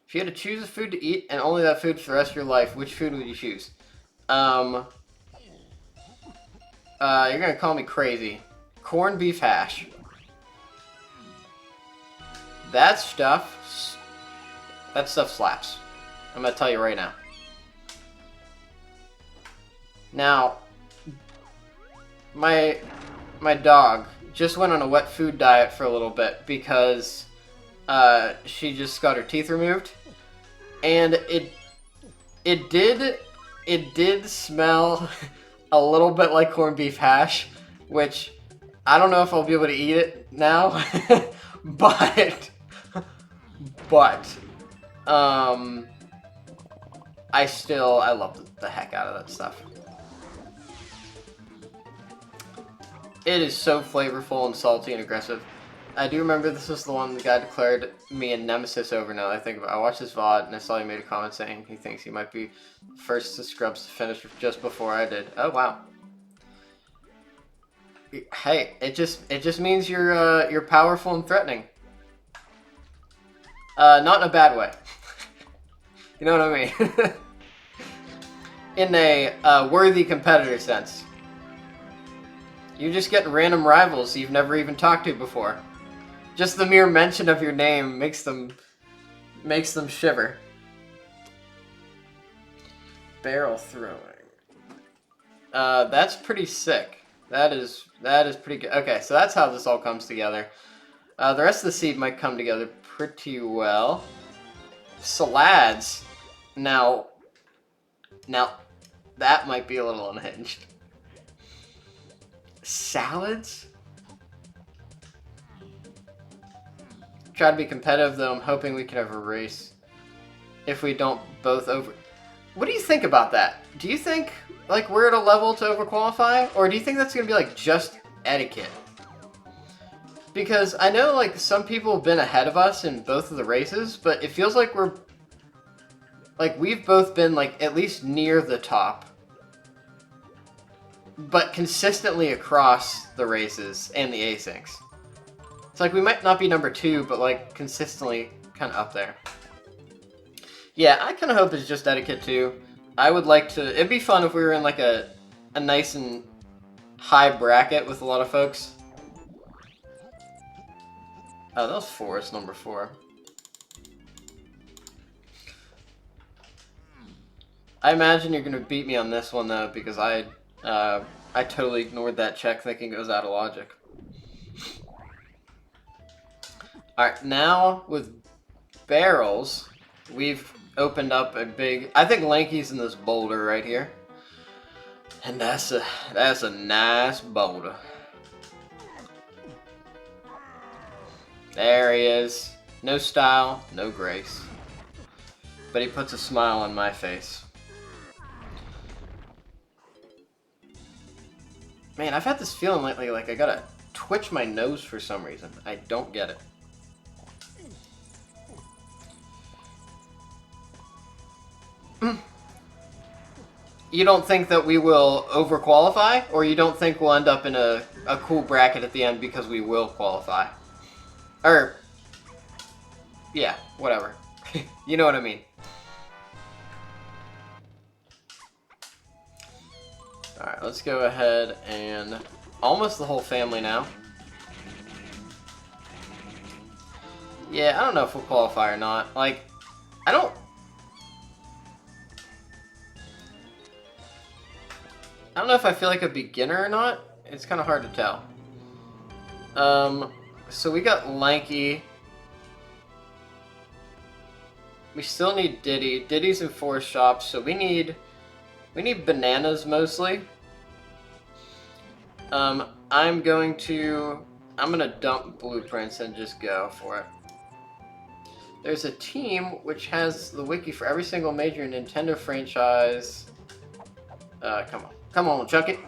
If you had to choose a food to eat and only that food for the rest of your life, which food would you choose? You're gonna call me crazy. Corned beef hash. That stuff slaps. I'm gonna tell you right now. Now, my dog just went on a wet food diet for a little bit because she just got her teeth removed, and it did smell a little bit like corned beef hash, which I don't know if I'll be able to eat it now, but I love the heck out of that stuff. It is so flavorful and salty and aggressive. I do remember this was the one the guy declared me a nemesis over. Now that I think about it. I watched his VOD and I saw he made a comment saying he thinks he might be first to Scrubs to finish just before I did. Oh wow. Hey, it just means you're powerful and threatening. Not in a bad way. You know what I mean? In a worthy competitor sense. You just get random rivals you've never even talked to before. Just the mere mention of your name makes them shiver. Barrel throwing. That's pretty sick. That is pretty good. Okay, so that's how this all comes together. The rest of the seed might come together pretty well. Salads. Now that might be a little unhinged. Salads? Try to be competitive, though I'm hoping we can have a race. If we don't both over... What do you think about that? Do you think, like, we're at a level to overqualify? Or do you think that's going to be, like, just etiquette? Because I know, like, some people have been ahead of us in both of the races, but it feels like we're... Like, we've both been, like, at least near the top. But consistently across the races and the asyncs. It's like we might not be number 2, but like consistently kind of up there. Yeah, I kind of hope it's just etiquette too. I would like to... It'd be fun if we were in like a nice and high bracket with a lot of folks. Oh, that was Forest number 4. I imagine you're going to beat me on this one though, because I totally ignored that check thinking it was out of logic. Alright, now with barrels, we've opened up a big... I think Lanky's in this boulder right here. And that's a nice boulder. There he is. No style, no grace. But he puts a smile on my face. Man, I've had this feeling lately like I gotta twitch my nose for some reason. I don't get it. You don't think that we will overqualify? Or you don't think we'll end up in a cool bracket at the end because we will qualify? Or... yeah, whatever. You know what I mean. Alright, let's go ahead and... almost the whole family now. Yeah, I don't know if we'll qualify or not. Like, I don't know if I feel like a beginner or not. It's kind of hard to tell. So we got Lanky. We still need Diddy. Diddy's in 4 shops, so we need bananas mostly. I'm gonna dump blueprints and just go for it. There's a team which has the wiki for every single major Nintendo franchise. Come on, chuck it.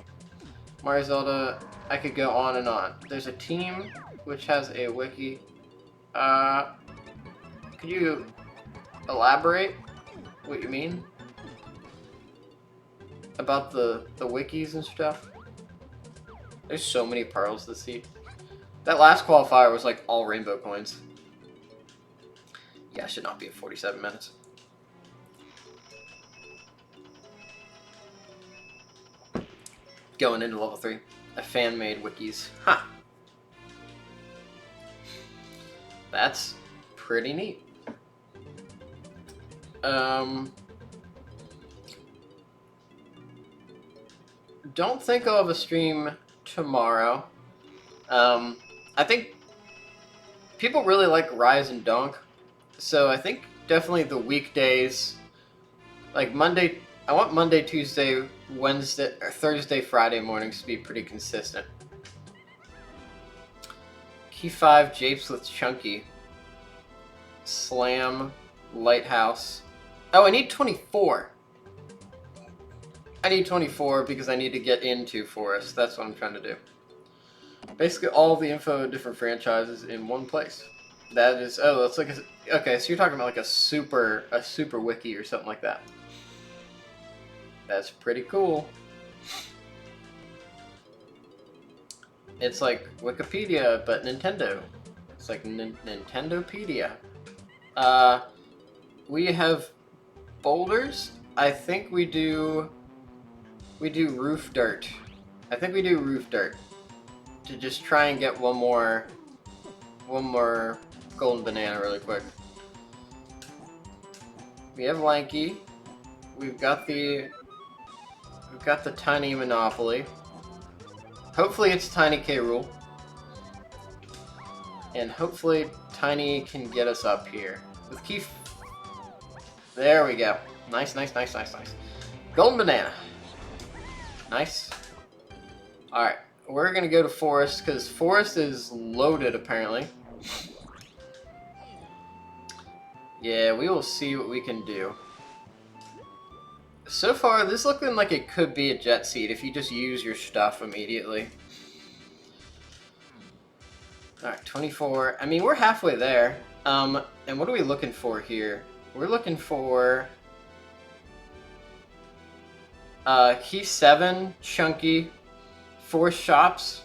Mario, Zelda, I could go on and on. There's a team which has a wiki. Could you elaborate what you mean about the wikis and stuff? There's so many pearls to see. That last qualifier was like all rainbow coins. Yeah, I should not be at 47 minutes. Going into level 3. A fan-made wikis. Ha! That's pretty neat. Don't think I'll have a stream tomorrow. I think people really like Rise and Dunk, so I think definitely the weekdays, like Monday, I want Monday, Tuesday, Wednesday, or Thursday, Friday mornings to be pretty consistent. Key 5 japes with Chunky. Slam, Lighthouse. Oh, I need 24. I need 24 because I need to get into Forest. That's what I'm trying to do. Basically, all the info of different franchises in one place. That is, oh, that's like a, okay. So you're talking about like a super wiki or something like that. That's pretty cool. It's like Wikipedia, but Nintendo. It's like Nintendopedia. We have boulders. I think we do roof dirt. I think we do roof dirt to just try and get one more golden banana really quick. We have Lanky. We've got the tiny Monopoly. Hopefully it's Tiny K. Rool. And hopefully Tiny can get us up here. With Keith. There we go. Nice. Golden banana. Nice. Alright. We're going to go to Forest because Forest is loaded apparently. Yeah, we will see what we can do. So far, this is looking like it could be a jet seat if you just use your stuff immediately. Alright, 24. I mean, we're halfway there. And what are we looking for here? We're looking for... Key 7, Chunky, 4 shops,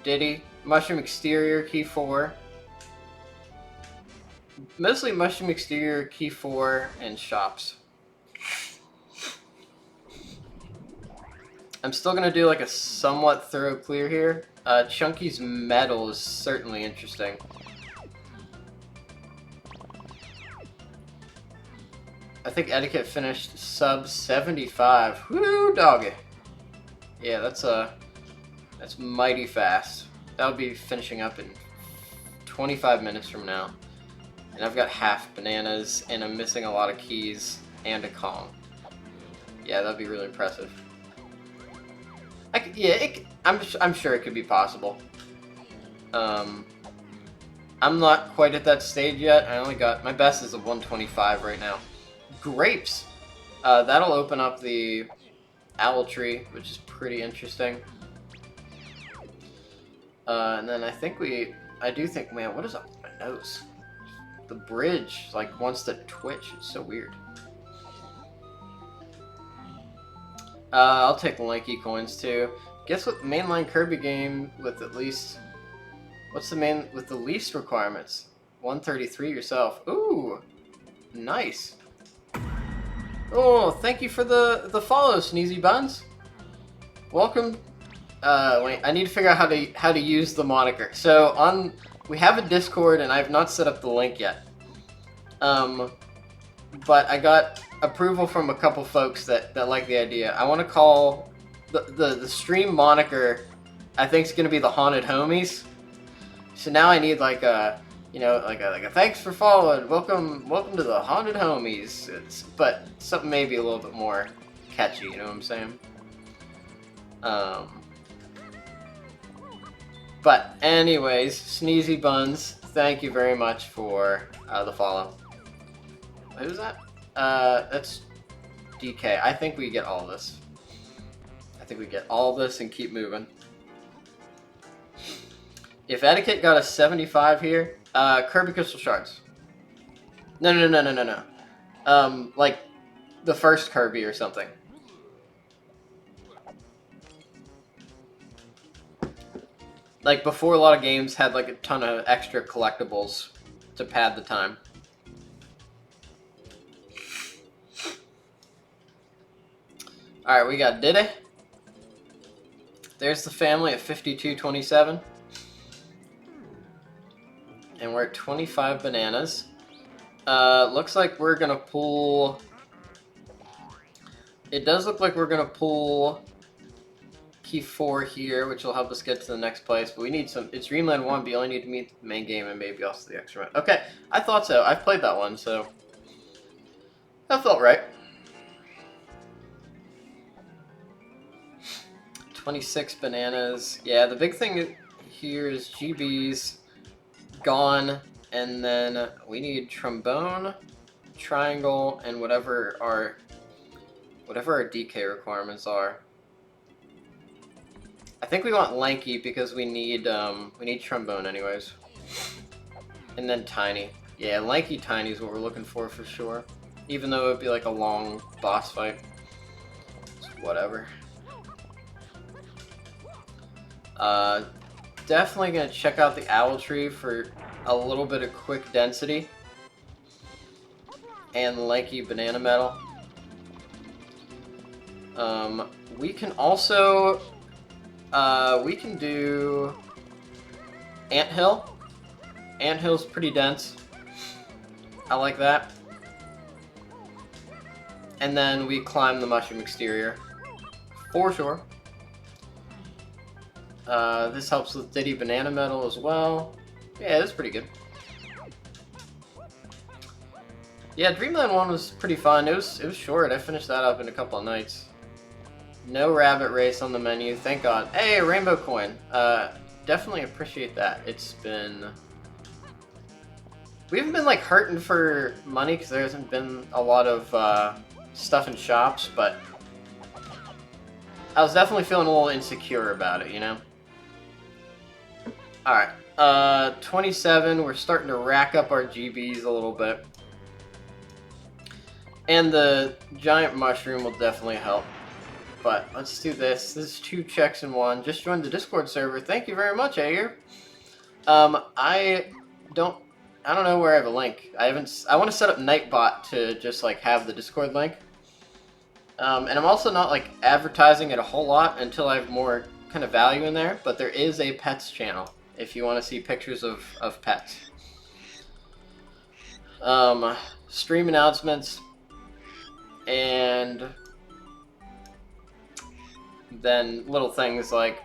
Diddy, Mushroom Exterior, Key 4. Mostly Mushroom Exterior, Key 4, and shops. I'm still going to do like a somewhat thorough clear here. Chunky's Metal is certainly interesting. I think Etiquette finished sub 75. Woo, doggy. Yeah, that's mighty fast. That'll be finishing up in 25 minutes from now. And I've got half bananas, and I'm missing a lot of keys and a Kong. Yeah, that'd be really impressive. I'm sure it could be possible. I'm not quite at that stage yet. I only got, my best is a 125 right now. Grapes! That'll open up the owl tree, which is pretty interesting. And then I do think, man, what is up with my nose? The bridge, like, wants to twitch. It's so weird. I'll take Lanky coins too. Guess what mainline Kirby game with at least... What's the main with the least requirements? 133 yourself. Ooh! Nice. Oh, thank you for the follow, Sneezy Buns. Welcome. Wait, I need to figure out how to use the moniker. So we have a Discord and I've not set up the link yet. But I got approval from a couple folks that like the idea. I want to call the stream moniker, I think it's gonna be the Haunted Homies. So now I need like a, you know, like a thanks for following, welcome to the Haunted Homies. But something maybe a little bit more catchy, you know what I'm saying? But anyways, Sneezy Buns, thank you very much for the follow. Who's that? That's DK. I think we get all this. I think we get all this and keep moving. If Etiquette got a 75 here, Kirby Crystal Shards. No. Like the first Kirby or something. Like, before, a lot of games had, like, a ton of extra collectibles to pad the time. Alright, we got Diddy. There's the family at 5227. And we're at 25 bananas. Looks like we're gonna pull... It does look like we're gonna pull key 4 here, which will help us get to the next place, but we need some... It's Dreamland 1, but you only need to meet the main game and maybe also the extra one. Okay, I thought so. I've played that one, so... That felt right. 26 bananas. Yeah, the big thing here is GB's gone, and then we need trombone, triangle, and whatever our DK requirements are. I think we want lanky because we need trombone anyways. And then tiny. Yeah, lanky tiny is what we're looking for sure. Even though it would be like a long boss fight. It's whatever. Definitely gonna check out the owl tree for a little bit of quick density. And lanky banana metal. We can also... we can do anthill. Anthill's pretty dense. I like that. And then we climb the mushroom exterior. For sure. This helps with Diddy banana metal as well. Yeah, that's pretty good. Yeah, Dreamland 1 was pretty fun. It was short. I finished that up in a couple of nights. No rabbit race on the menu, thank God. Hey, a rainbow coin. Definitely appreciate that. It's been... We haven't been like hurting for money because there hasn't been a lot of stuff in shops, but I was definitely feeling a little insecure about it, you know? Alright, 27, we're starting to rack up our GBs a little bit. And the giant mushroom will definitely help. But let's do this. This is 2 checks in 1. Just joined the Discord server. Thank you very much, Ayer. I don't know where I have a link. I want to set up Nightbot to just like have the Discord link. And I'm also not like advertising it a whole lot until I have more kind of value in there. But there is a pets channel if you want to see pictures of pets. Stream announcements. And then little things like,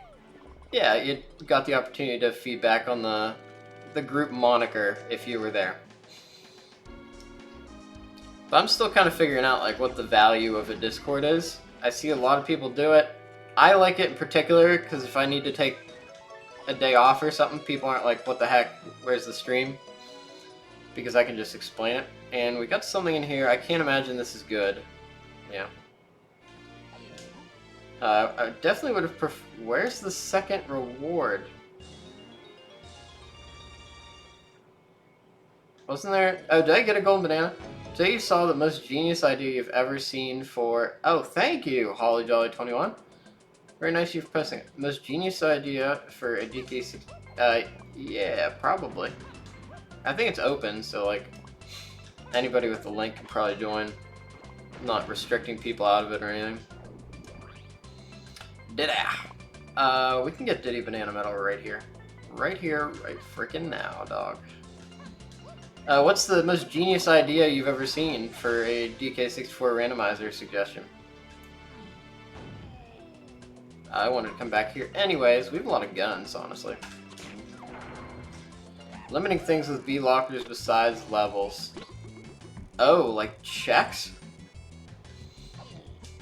yeah, you got the opportunity to feedback on the group moniker if you were there. But I'm still kind of figuring out like what the value of a Discord is. I see a lot of people do it. I like it in particular because if I need to take a day off or something, people aren't like, what the heck, where's the stream? Because I can just explain it. And we got something in here. I can't imagine this is good. Yeah. I definitely would have where's the second reward? Wasn't there... Oh, did I get a golden banana? Today you saw the most genius idea you've ever seen for... Oh, thank you, Holly Jolly 21. Very nice you for posting it. Most genius idea for a DK64... yeah, probably. I think it's open, so, like, anybody with the link can probably join. I'm not restricting people out of it or anything. Diddy! We can get Diddy Banana Metal right here. Right here, right frickin' now, dog. What's the most genius idea you've ever seen for a DK64 Randomizer suggestion? I wanted to come back here. Anyways, we have a lot of guns, honestly. Limiting things with B-lockers besides levels. Oh, like checks?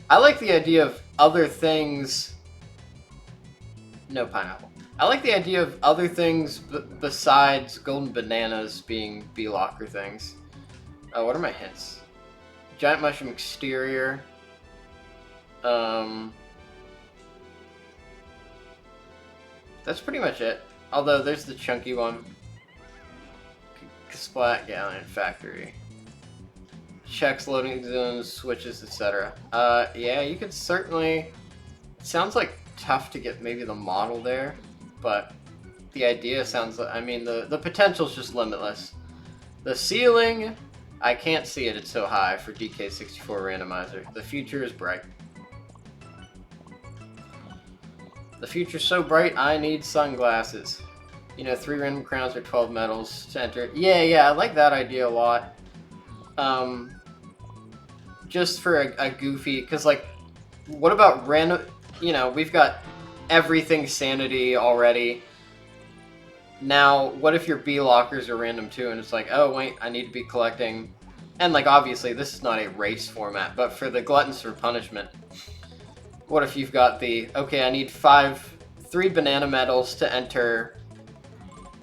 I like the idea of other things... No pineapple. I like the idea of other things besides golden bananas being B-locker things. What are my hints? Giant mushroom exterior. That's pretty much it. Although there's the chunky one. Splat Galleon Factory. Checks, loading zones, switches, etc. Yeah, you could certainly... It sounds like tough to get maybe the model there, but the idea sounds like, I mean, the potential's just limitless. The ceiling, I can't see it, it's so high for DK64 Randomizer. The future is bright. The future's so bright, I need sunglasses. You know, 3 random crowns or 12 medals to enter. Yeah, I like that idea a lot. Just for a goofy, because, like, what about random, you know, we've got everything sanity already. Now, what if your B lockers are random too, and it's like, oh wait, I need to be collecting, and like, obviously, this is not a race format, but for the gluttons for punishment, what if you've got the, okay, I need 3 banana medals to enter,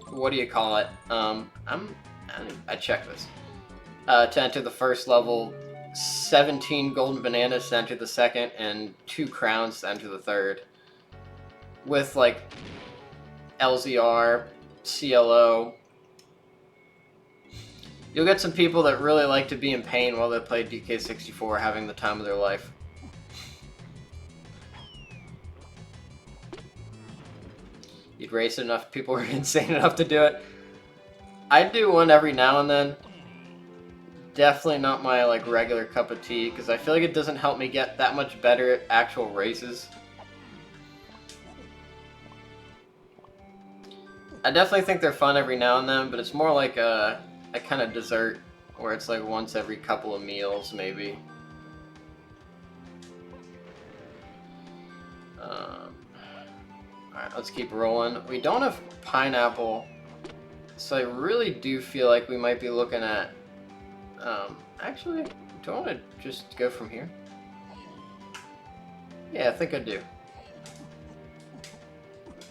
what do you call it? I checked this. To enter the first level, 17 golden bananas to enter the second, and 2 crowns to enter the third. With, like, LZR, CLO. You'll get some people that really like to be in pain while they play DK64, having the time of their life. You'd race it enough, people were insane enough to do it. I do one every now and then. Definitely not my like regular cup of tea, because I feel like it doesn't help me get that much better at actual races. I definitely think they're fun every now and then, but it's more like a kind of dessert, where it's like once every couple of meals, maybe. Alright, let's keep rolling. We don't have pineapple, so I really do feel like we might be looking at... actually, do I want to just go from here? Yeah, I think I do.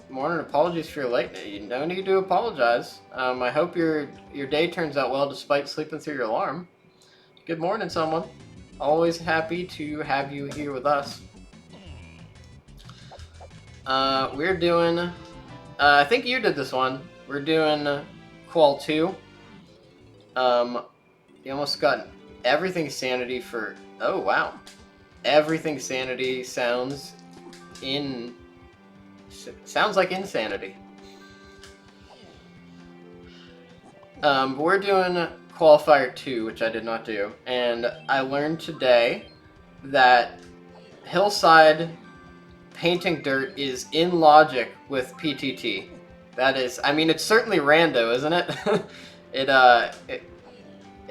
Morning, apologies for your lateness. You no need to apologize. I hope your day turns out well despite sleeping through your alarm. Good morning, someone. Always happy to have you here with us. We're doing... I think you did this one. We're doing Qual 2. You almost got everything sanity for... Oh, wow. Everything sanity sounds like insanity. We're doing Qualifier 2, which I did not do, and I learned today that hillside painting dirt is in logic with PTT. That is, I mean, it's certainly rando, isn't it?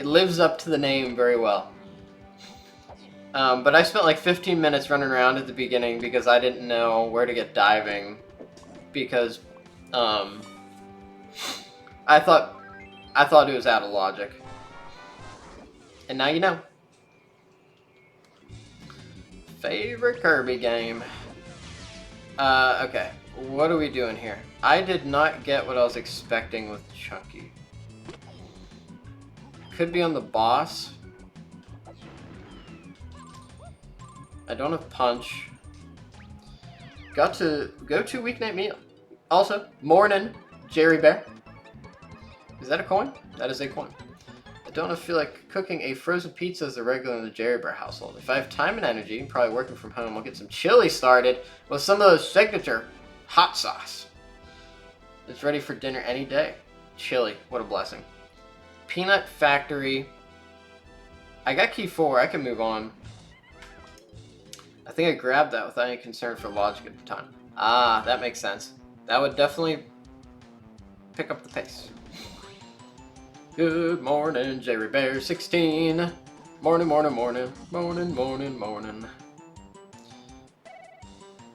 It lives up to the name very well. But I spent like 15 minutes running around at the beginning because I didn't know where to get diving, because I thought it was out of logic. And now you know. Favorite Kirby game. Okay, what are we doing here? I did not get what I was expecting with Chunky. Could be on the boss. I don't have punch. Got to go to weeknight meal. Also, morning, Jerry Bear. Is that a coin? That is a coin. I don't feel like cooking a frozen pizza as a regular in the Jerry Bear household. If I have time and energy, probably working from home, I'll get some chili started with some of those signature hot sauce. It's ready for dinner any day. Chili, what a blessing. Peanut Factory. I got key 4, I can move on. I think I grabbed that without any concern for logic at the time. Ah, that makes sense. That would definitely pick up the pace. Good morning, Jerry Bear 16. Morning, morning, morning. Morning, morning, morning.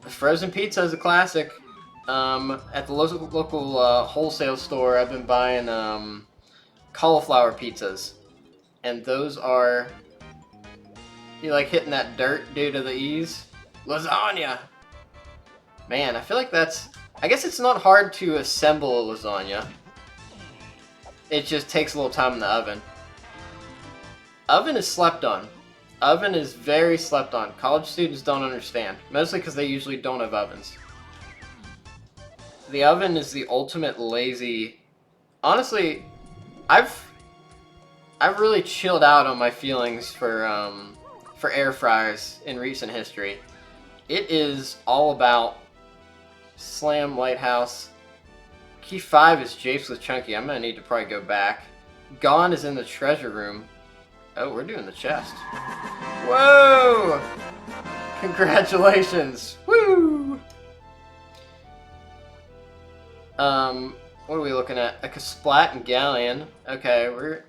Frozen pizza is a classic. At the local wholesale store, I've been buying cauliflower pizzas. And those are... You like hitting that dirt due to the ease? Lasagna! Man, I feel like that's... I guess it's not hard to assemble a lasagna. It just takes a little time in the oven. Oven is slept on. Oven is very slept on. College students don't understand. Mostly because they usually don't have ovens. The oven is the ultimate lazy... Honestly, I've really chilled out on my feelings for air fryers in recent history. It is all about slam, lighthouse, Key 5 is Japes with Chunky. I'm gonna need to probably go back. Gone is in the treasure room. Oh, we're doing the chest. Whoa! Congratulations! Woo! What are we looking at? A Splat and Galleon. Okay,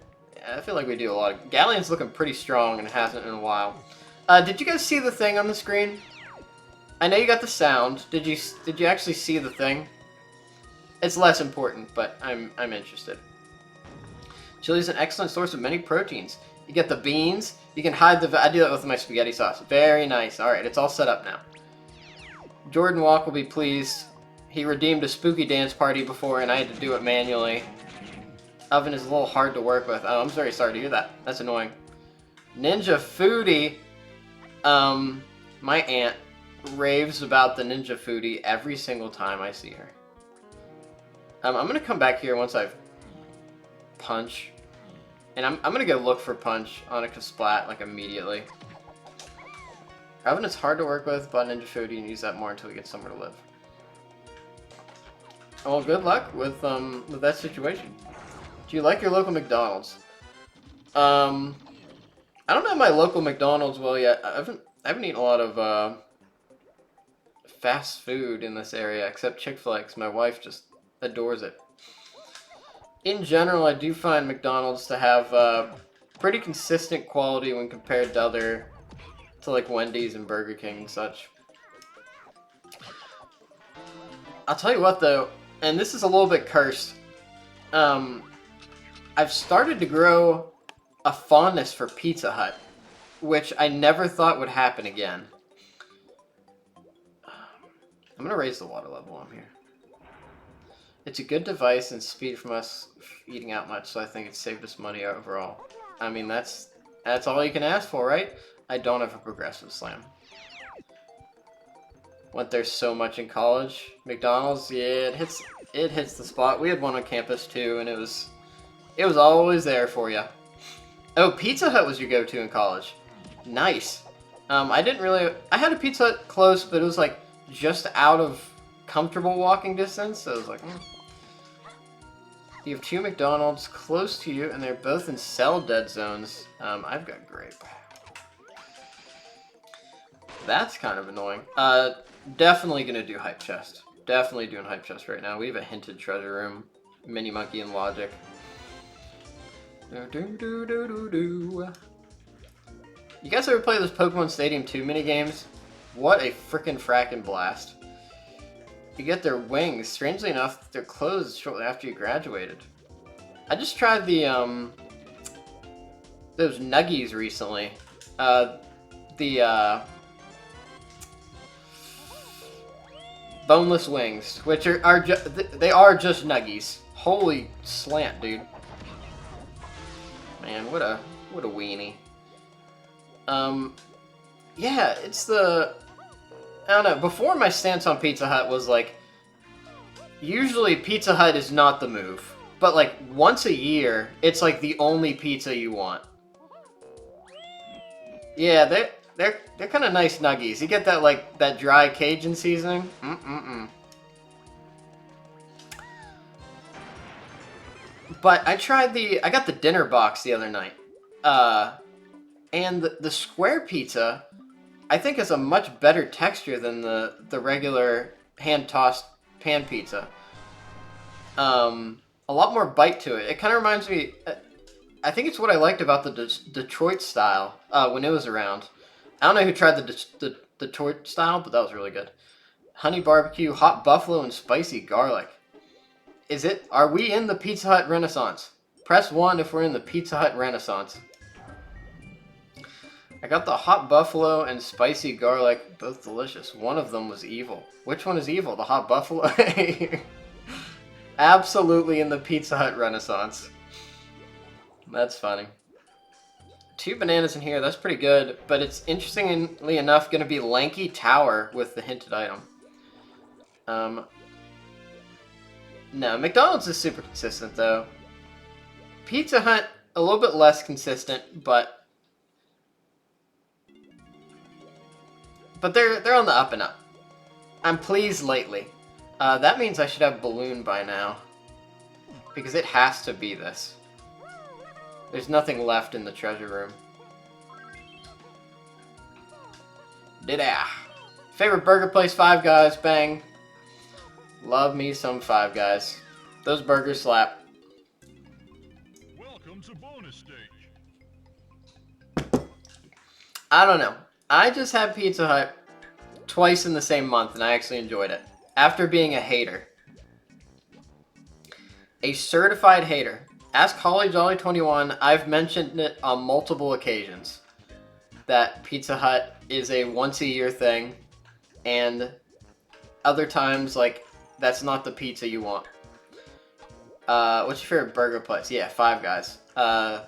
I feel like we do a lot of... Galleon's looking pretty strong and hasn't in a while. Did you guys see the thing on the screen? I know you got the sound. Did you actually see the thing? It's less important, but I'm interested. Chili is an excellent source of many proteins. You get the beans. You can hide the... I do that with my spaghetti sauce. Very nice. All right, it's all set up now. Jordan Walk will be pleased. He redeemed a spooky dance party before, and I had to do it manually. Oven is a little hard to work with. Oh, I'm very sorry to hear that. That's annoying. Ninja Foodie. My aunt raves about the Ninja Foodie every single time I see her. I'm going to come back here once I've Punch. And I'm going to go look for Punch on a Splat, like, immediately. Oven is hard to work with, but Ninja Foodie, and use that more until we get somewhere to live. Well, good luck with that situation. Do you like your local McDonald's? I don't know my local McDonald's well yet. I haven't eaten a lot of fast food in this area, except Chick-fil-A, 'cause my wife just adores it. In general, I do find McDonald's to have pretty consistent quality when compared to like Wendy's and Burger King and such. I'll tell you what though, and this is a little bit cursed. I've started to grow a fondness for Pizza Hut, which I never thought would happen again. I'm gonna raise the water level on here. It's a good device and speed from us eating out much, so I think it saved us money overall. I mean, that's all you can ask for, right? I don't have a progressive slam. Went there so much in college. McDonald's, yeah, it hits the spot. We had one on campus too, and it was always there for you. Oh, Pizza Hut was your go-to in college. Nice. I had a Pizza Hut close, but it was like just out of comfortable walking distance, so I was like, You have two McDonald's close to you, and they're both in cell dead zones. I've got grape. That's kind of annoying. Definitely gonna do Hype Chest. Definitely doing Hype Chest right now. We have a hinted treasure room. Mini Monkey and Logic. You guys ever play those Pokemon Stadium 2 minigames? What a frickin' frackin' blast. You get their wings. Strangely enough, they're closed shortly after you graduated. I just tried the, those Nuggies recently. Boneless wings, which they are just Nuggies. Holy slant, dude. Man, what a weenie. Yeah, it's the... I don't know, before my stance on Pizza Hut was like, usually Pizza Hut is not the move, but like once a year, it's like the only pizza you want. Yeah, they're kind of nice Nuggies. You get that like that dry Cajun seasoning. But I got the dinner box the other night, and the square pizza, I think, is a much better texture than the regular hand-tossed pan pizza. A lot more bite to it. It kind of reminds me... I think it's what I liked about the Detroit style when it was around. I don't know who tried the Detroit style, but that was really good. Honey barbecue, hot buffalo, and spicy garlic. Are we in the Pizza Hut Renaissance? Press 1 if we're in the Pizza Hut Renaissance. I got the hot buffalo and spicy garlic, both delicious. One of them was evil. Which one is evil? The hot buffalo? Absolutely in the Pizza Hut Renaissance. That's funny. 2 bananas in here, that's pretty good, but it's interestingly enough going to be Lanky Tower with the hinted item. No, McDonald's is super consistent though. Pizza Hut, a little bit less consistent, but they're on the up and up. I'm pleased lately. That means I should have Balloon by now. Because it has to be this. There's nothing left in the treasure room. Did-ah. Favorite burger place, Five Guys, bang. Love me some Five Guys. Those burgers slap. Welcome to bonus stage. I don't know. I just had Pizza Hut twice in the same month, and I actually enjoyed it. After being a hater. A certified hater. Ask Holly Jolly 21. I've mentioned it on multiple occasions. That Pizza Hut is a once-a-year thing. And other times, like, that's not the pizza you want. What's your favorite burger place? Yeah, Five Guys. I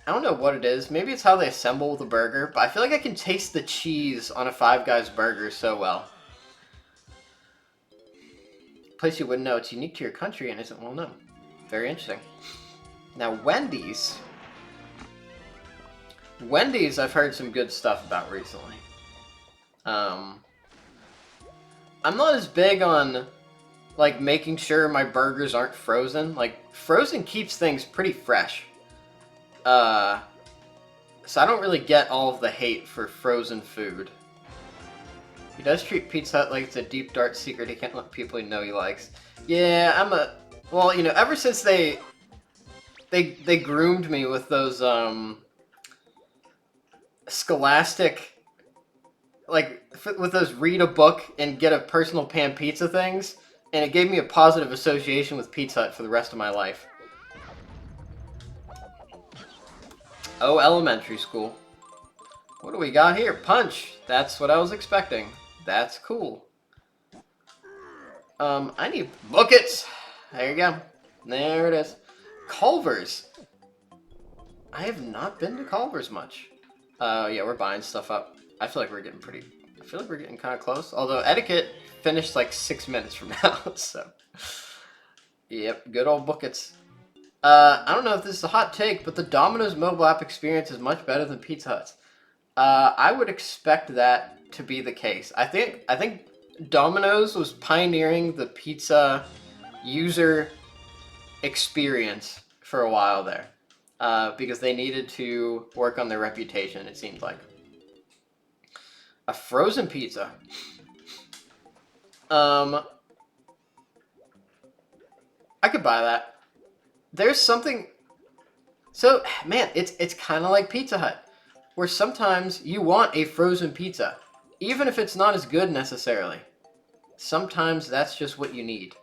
don't know what it is. Maybe it's how they assemble the burger, but I feel like I can taste the cheese on a Five Guys burger so well. Place you wouldn't know. It's unique to your country and isn't well known. Very interesting. Now, Wendy's. Wendy's, I've heard some good stuff about recently. I'm not as big on, like, making sure my burgers aren't frozen. Like, frozen keeps things pretty fresh. So I don't really get all of the hate for frozen food. He does treat Pizza Hut like it's a deep, dark secret he can't let people know he likes. Yeah, well, you know, ever since they groomed me with those, scholastic, like, with those read a book and get a personal pan pizza things, and it gave me a positive association with Pizza Hut for the rest of my life. Oh, elementary school. What do we got here? Punch! That's what I was expecting. That's cool. I need buckets! There you go. There it is. Culver's. I have not been to Culver's much. Yeah, we're buying stuff up. I feel like we're getting kind of close. Although Etiquette finished like 6 minutes from now, so. Yep, good old buckets. I don't know if this is a hot take, but the Domino's mobile app experience is much better than Pizza Hut's. I would expect that to be the case. I think Domino's was pioneering the pizza user experience for a while there. Because they needed to work on their reputation, it seems like. A frozen pizza. I could buy that. There's something... So, man, it's kind of like Pizza Hut. Where sometimes you want a frozen pizza. Even if it's not as good necessarily. Sometimes that's just what you need.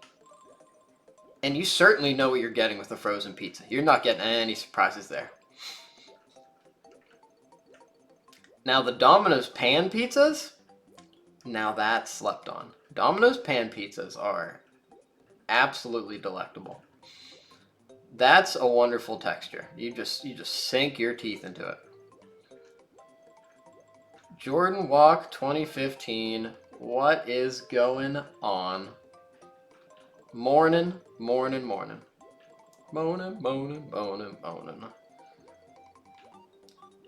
And you certainly know what you're getting with a frozen pizza. You're not getting any surprises there. Now the Domino's pan pizzas, now that's slept on. Domino's pan pizzas are absolutely delectable. That's a wonderful texture. You just sink your teeth into it. Jordan Walk 2015. What is going on? Morning. Moaning.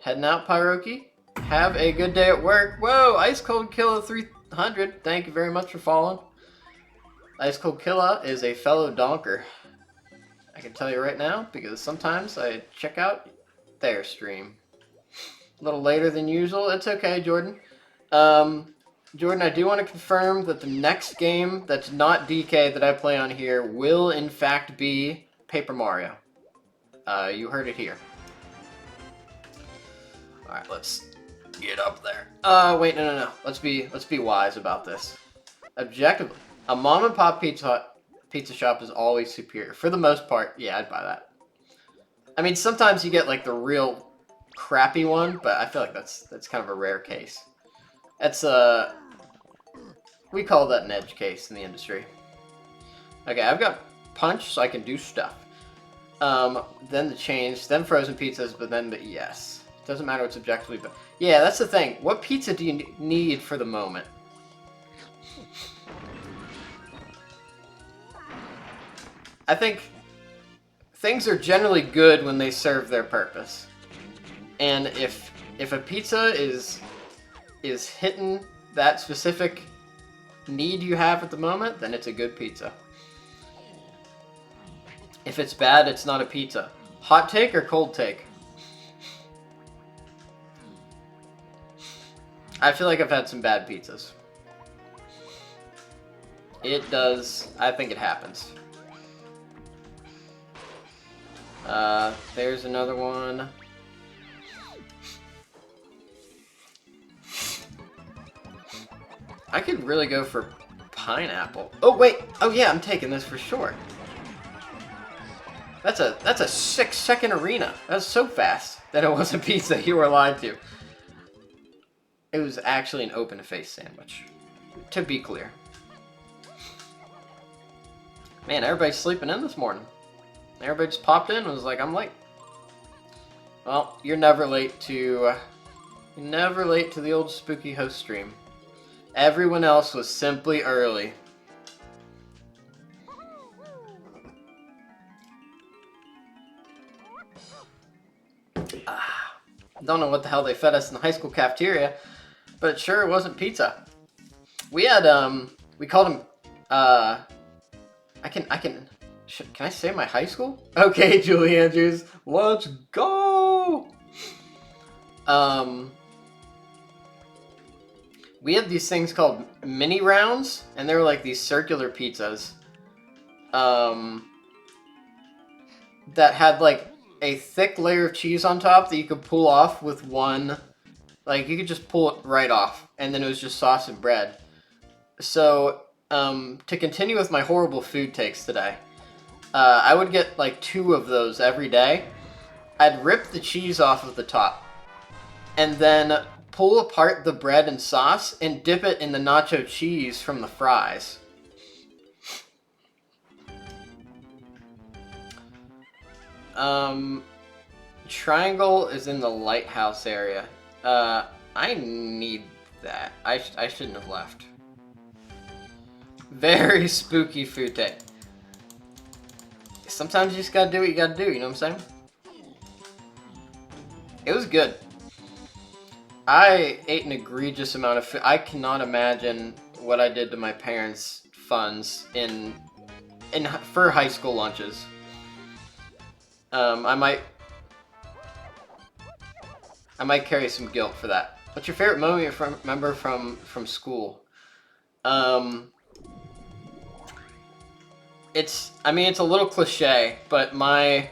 Heading out, Pyroki. Have a good day at work. Whoa, Ice Cold Killa 300. Thank you very much for following. Ice Cold Killa is a fellow donker. I can tell you right now, because sometimes I check out their stream. A little later than usual. It's okay, Jordan. Jordan, I do want to confirm that the next game that's not DK that I play on here will, in fact, be Paper Mario. You heard it here. Alright, let's get up there. Wait, no. Let's be wise about this. Objectively, a mom-and-pop pizza shop is always superior. For the most part, yeah, I'd buy that. I mean, sometimes you get, like, the real crappy one, but I feel like that's kind of a rare case. That's, we call that an edge case in the industry. Okay, I've got punch, so I can do stuff. Then the change, then frozen pizzas, but then the yes. Doesn't matter what's objectively, but yeah, that's the thing. What pizza do you need for the moment? I think things are generally good when they serve their purpose. And if a pizza is hitting that specific need you have at the moment, then it's a good pizza. If it's bad, it's not a pizza. Hot take or cold take? I feel like I've had some bad pizzas. It does. I think it happens. There's another one. I could really go for pineapple. Oh wait. Oh yeah, I'm taking this for sure. That's a 6-second arena. That's so fast that it wasn't pizza. You were lied to. It was actually an open-faced sandwich. To be clear. Man, everybody's sleeping in this morning. Everybody just popped in and was like, I'm late. Well, you're never late to the old spooky host stream. Everyone else was simply early. Don't know what the hell they fed us in the high school cafeteria, but it sure wasn't pizza. We had, we called them, can I say my high school? Okay, Julie Andrews, let's go! We had these things called mini rounds, and they were like these circular pizzas, that had like a thick layer of cheese on top that you could pull off with one, like you could just pull it right off, and then it was just sauce and bread. So, to continue with my horrible food takes today, I would get like 2 of those every day. I'd rip the cheese off of the top, and then pull apart the bread and sauce and dip it in the nacho cheese from the fries. Triangle is in the lighthouse area. I need that. I shouldn't have left. Very spooky food day. Sometimes you just gotta do what you gotta do, you know what I'm saying? It was good. I ate an egregious amount of food. I cannot imagine what I did to my parents' funds for high school lunches. I might carry some guilt for that. What's your favorite moment you remember from school? It's a little cliche, but I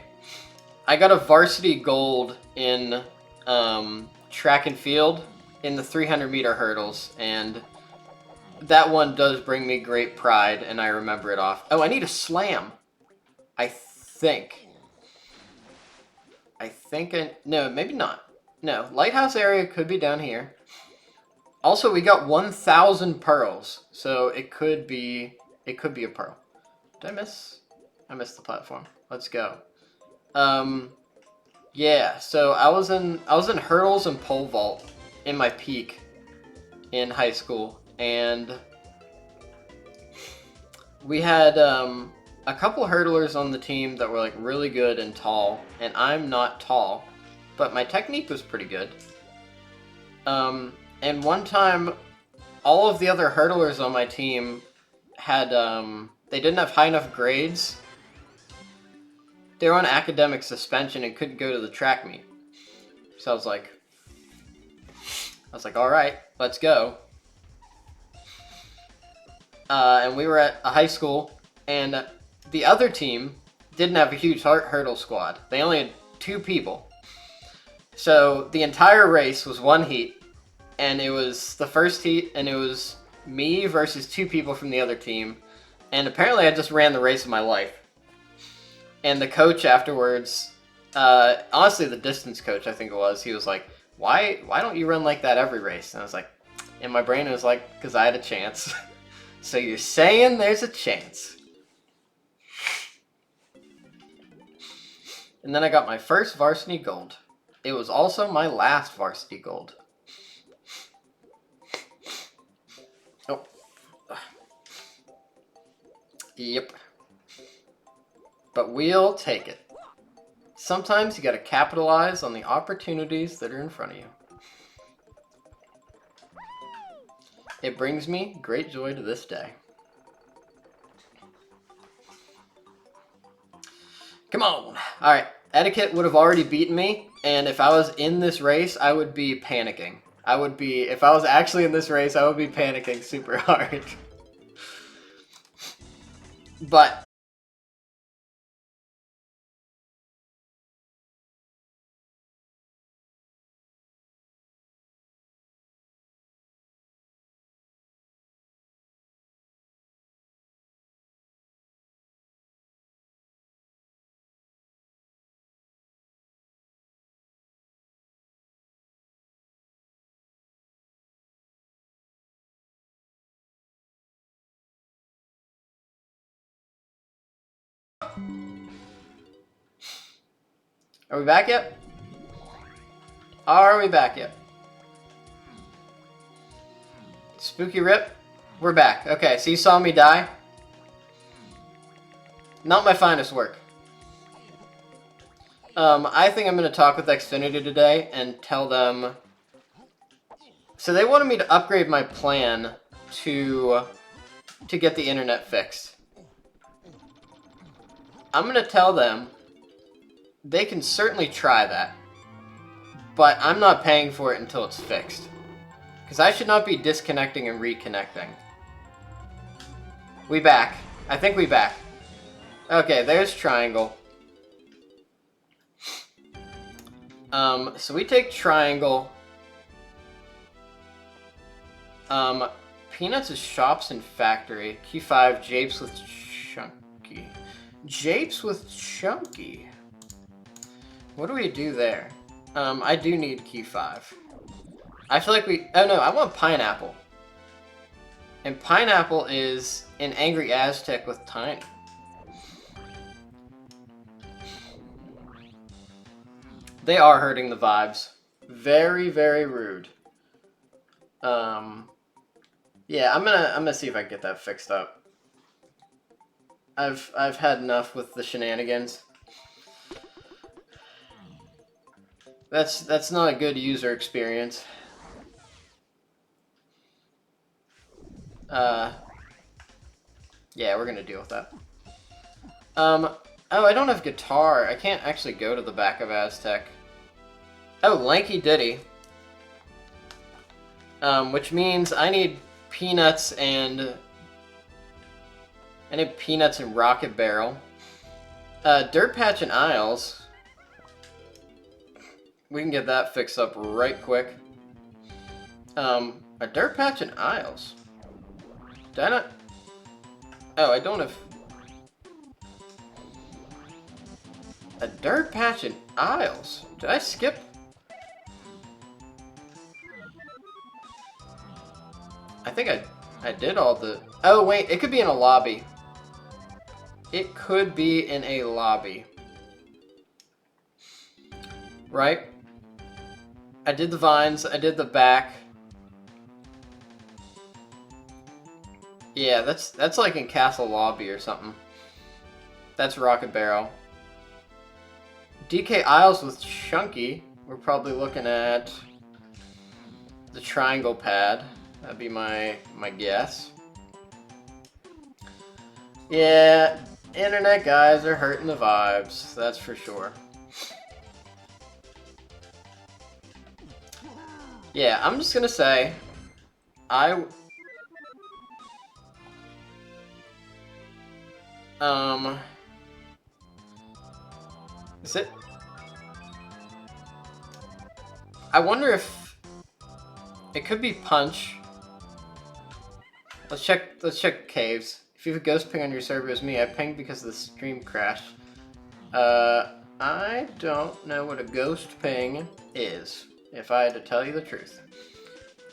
got a varsity gold in track and field in the 300-meter hurdles, and that one does bring me great pride, and I remember it off. Oh, I need a slam. I think. No, maybe not. No, lighthouse area could be down here. Also, we got 1,000 pearls, so it could be a pearl. Did I miss? I missed the platform. Let's go. Yeah. So I was in hurdles and pole vault in my peak in high school, and we had a couple hurdlers on the team that were like really good and tall, and I'm not tall, but my technique was pretty good. And one time, all of the other hurdlers on my team had they didn't have high enough grades. They were on academic suspension and couldn't go to the track meet. So I was like, all right, let's go. And we were at a high school, and the other team didn't have a huge hurdle squad. They only had 2 people. So the entire race was one heat, and it was the first heat, and it was me versus 2 people from the other team. And apparently I just ran the race of my life. And the coach afterwards, honestly the distance coach I think it was, he was like, why don't you run like that every race? And I was like, in my brain it was like, because I had a chance. So you're saying there's a chance. And then I got my first varsity gold. It was also my last varsity gold. Oh. Yep. But we'll take it. Sometimes you gotta capitalize on the opportunities that are in front of you. It brings me great joy to this day. Come on. All right. Etiquette would have already beaten me, and if I was in this race, I would be panicking. If I was actually in this race, I would be panicking super hard. But are we back yet? Are we back yet? Spooky Rip? We're back. Okay, so you saw me die? Not my finest work. I think I'm going to talk with Xfinity today and tell them... So they wanted me to upgrade my plan to get the internet fixed. I'm going to tell them they can certainly try that, but I'm not paying for it until it's fixed. Because I should not be disconnecting and reconnecting. We back. I think we back. Okay, there's Triangle. So we take Triangle. Peanuts is Shops and Factory. Key 5, Japes with Chunky. Japes with Chunky. What do we do there? I do need Key 5. I feel like we... Oh no, I want Pineapple. And Pineapple is an Angry Aztec with Tiny. They are hurting the vibes. Very, very rude. Yeah, I'm gonna see if I can get that fixed up. I've had enough with the shenanigans. That's not a good user experience. Yeah, we're gonna deal with that. Oh, I don't have guitar. I can't actually go to the back of Aztec. Oh, Lanky Diddy. Which means I need Peanuts and... I need Peanuts and Rocket Barrel. Dirt Patch and Isles. We can get that fixed up right quick. A Dirt Patch and Isles. Did I not... Oh, I don't have... A Dirt Patch and Isles? Did I skip? I think I did all the... Oh, wait, it could be in a lobby. It could be in a lobby. Right? I did the vines, I did the back. Yeah, that's like in Castle Lobby or something. That's Rocket Barrel. DK Isles with Chunky. We're probably looking at the triangle pad. That'd be my guess. Yeah, internet guys are hurting the vibes. That's for sure. Yeah, I'm just gonna say, is it? I wonder if it could be Punch. Let's check caves. If you have a ghost ping on your server as me, I pinged because the stream crashed. I don't know what a ghost ping is, if I had to tell you the truth.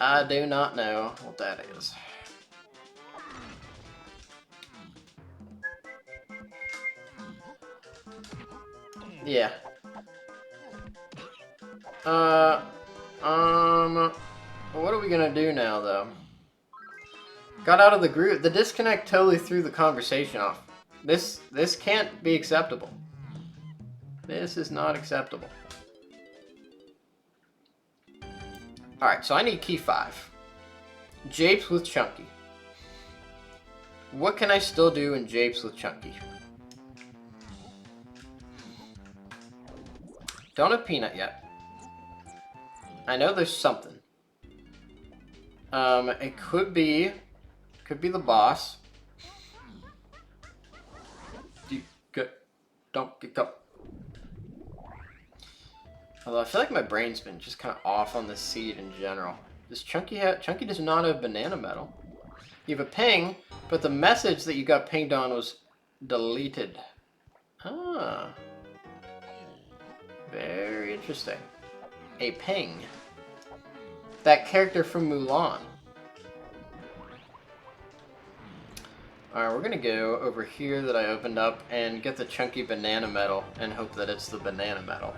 I do not know what that is. Yeah. What are we gonna do now, though? Got out of the group. The disconnect totally threw the conversation off. This can't be acceptable. This is not acceptable. Alright, so I need key 5. Japes with Chunky. What can I still do in Japes with Chunky? Don't have Peanut yet. I know there's something. It could be the boss. Don't get up. Although I feel like my brain's been just kind of off on this seed in general. Does Chunky does not have banana metal. You have a ping, but the message that you got pinged on was deleted. Ah. Very interesting. A ping. That character from Mulan. Alright, we're gonna go over here that I opened up and get the Chunky banana medal and hope that it's the banana medal.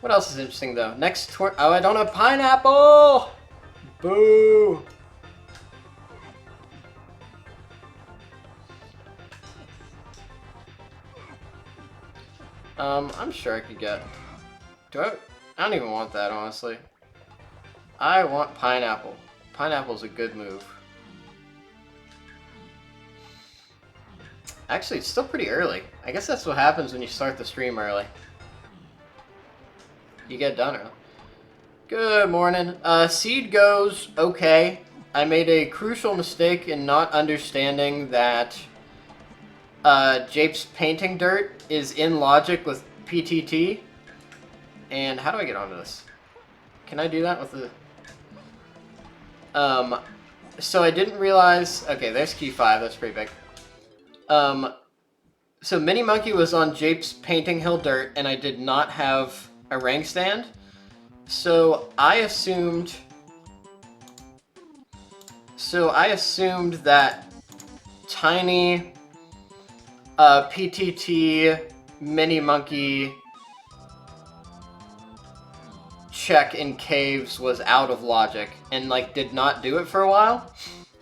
What else is interesting though? Next tour. Oh, I don't have pineapple! Boo! I'm sure I could get. I don't even want that, honestly. I want pineapple. Pineapple's a good move. Actually, it's still pretty early. I guess that's what happens when you start the stream early. You get done early. Good morning. Seed goes okay. I made a crucial mistake in not understanding that Jape's painting dirt is in logic with PTT. And how do I get onto this? Can I do that with the... So I didn't realize... Okay, there's key 5. That's pretty big. So Mini Monkey was on Jape's Painting Hill Dirt, and I did not have a rank stand. So I assumed that Tiny, PTT, Mini Monkey... check in caves was out of logic and like did not do it for a while,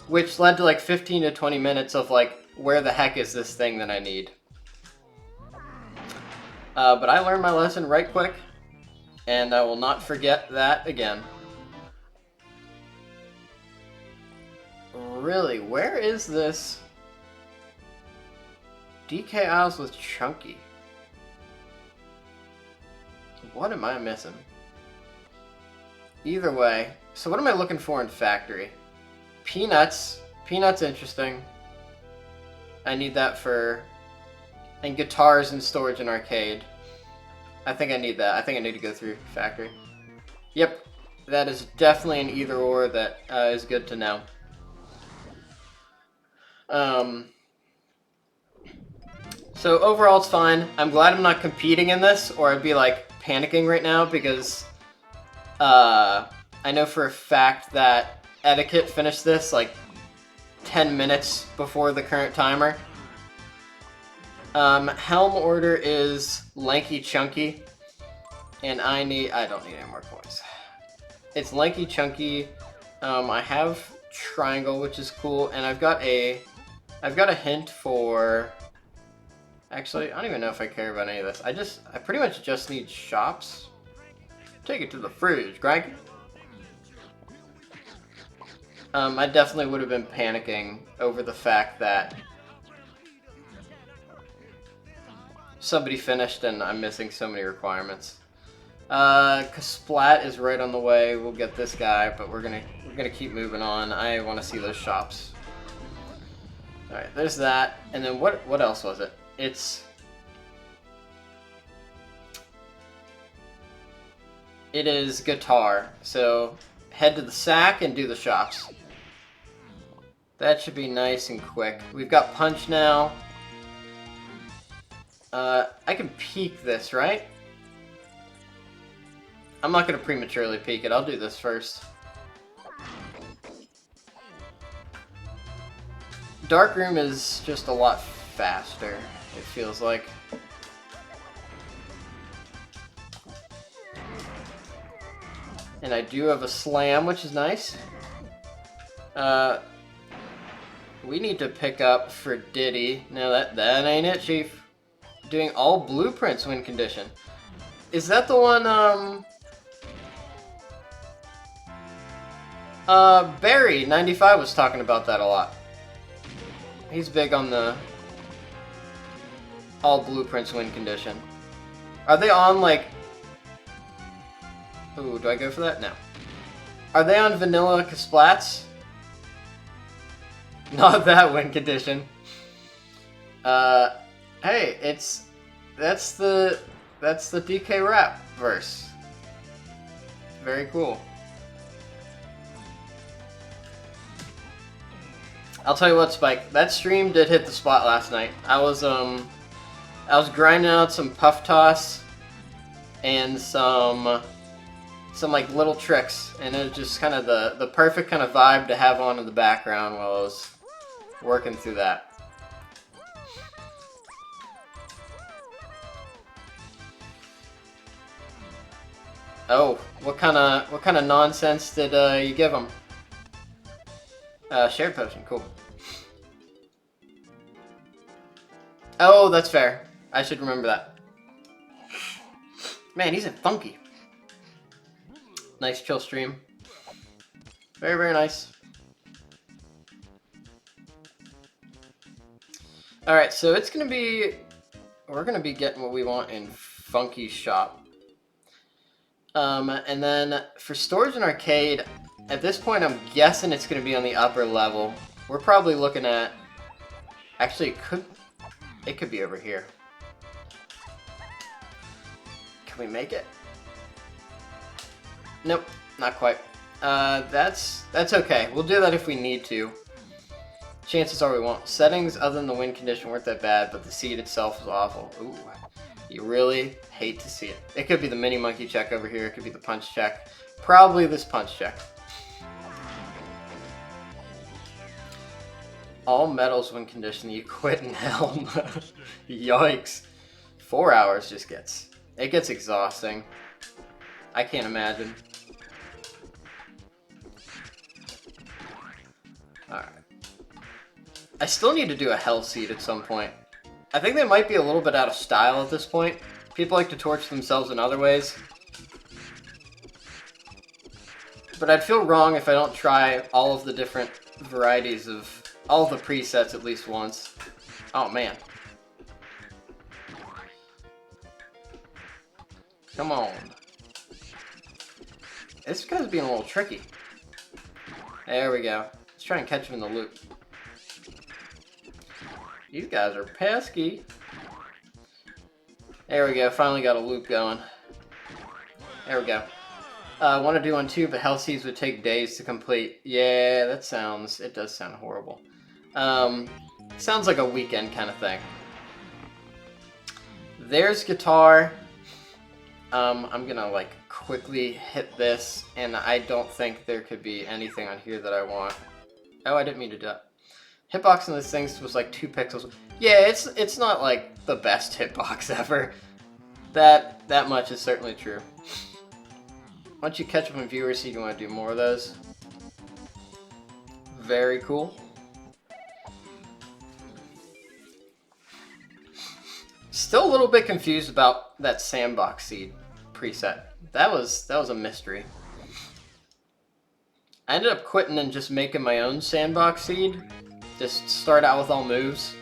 which led to like 15 to 20 minutes of like, where the heck is this thing that I need? But I learned my lesson right quick, and I will not forget that again. Really, where is this DK Isles with Chunky? What am I missing? Either way, so what am I looking for in Factory? Peanuts. Peanuts interesting. I need that for... And guitars and storage and arcade. I think I need that. I think I need to go through Factory. Yep. That is definitely an either or that is good to know. So overall it's fine. I'm glad I'm not competing in this, or I'd be like panicking right now because... I know for a fact that Etiquette finished this like 10 minutes before the current timer. Helm order is Lanky Chunky, and I don't need any more coins. It's Lanky Chunky. I have Triangle, which is cool, and I've got a hint for... Actually, I don't even know if I care about any of this. I pretty much just need shops. Take it to the fridge, Greg. I definitely would have been panicking over the fact that somebody finished and I'm missing so many requirements. Splat is right on the way. We'll get this guy, but we're gonna keep moving on. I want to see those shops. All right, there's that. And then what else was it? It is guitar. So head to the sack and do the shops. That should be nice and quick. We've got punch now. I can peek this, right? I'm not going to prematurely peek it. I'll do this first. Dark Room is just a lot faster, it feels like. And I do have a slam, which is nice. We need to pick up for Diddy. No, that ain't it, Chief. Doing all blueprints win condition. Is that the one, Barry95 was talking about that a lot. He's big on the all blueprints win condition. Are they on, like... Ooh, do I go for that? No. Are they on vanilla Kasplats? Not that win condition. Hey, that's the DK rap verse. Very cool. I'll tell you what, Spike, that stream did hit the spot last night. I was grinding out some puff toss and some like little tricks, and it was just kind of the perfect kind of vibe to have on in the background while I was working through that. Oh, what kind of nonsense did you give him? Shared potion, cool. Oh, that's fair. I should remember that. Man, he's a funky. Nice chill stream. Very, very nice. Alright, so it's gonna be... We're gonna be getting what we want in Funky Shop. And then for storage and arcade, at this point I'm guessing it's gonna be on the upper level. We're probably looking at... Actually, it could be over here. Can we make it? Nope, not quite. That's okay. We'll do that if we need to. Chances are we won't. Settings other than the win condition weren't that bad, but the seed itself was awful. Ooh, you really hate to see it. It could be the mini monkey check over here. It could be the punch check. Probably this punch check. All metals win condition. You quit in Helm. Yikes. 4 hours just gets... It gets exhausting. I can't imagine. Alright. I still need to do a hell seed at some point. I think they might be a little bit out of style at this point. People like to torch themselves in other ways. But I'd feel wrong if I don't try all of the different varieties of... all of the presets at least once. Oh man. Come on. This guy's being a little tricky. There we go. Let's try and catch him in the loop. These guys are pesky. There we go. Finally got a loop going. There we go. I want to do one too, but Hell Seeds would take days to complete. Yeah, that sounds... It does sound horrible. Sounds like a weekend kind of thing. There's guitar. I'm gonna like quickly hit this, and I don't think there could be anything on here that I want. Oh, I didn't mean to do that. Hitbox on this thing was like 2 pixels. Yeah, it's not like the best hitbox ever. That much is certainly true. Once you catch up on viewers, you want to do more of those. Very cool. Still a little bit confused about that sandbox seed preset. That was a mystery. I ended up quitting and just making my own sandbox seed. Just start out with all moves.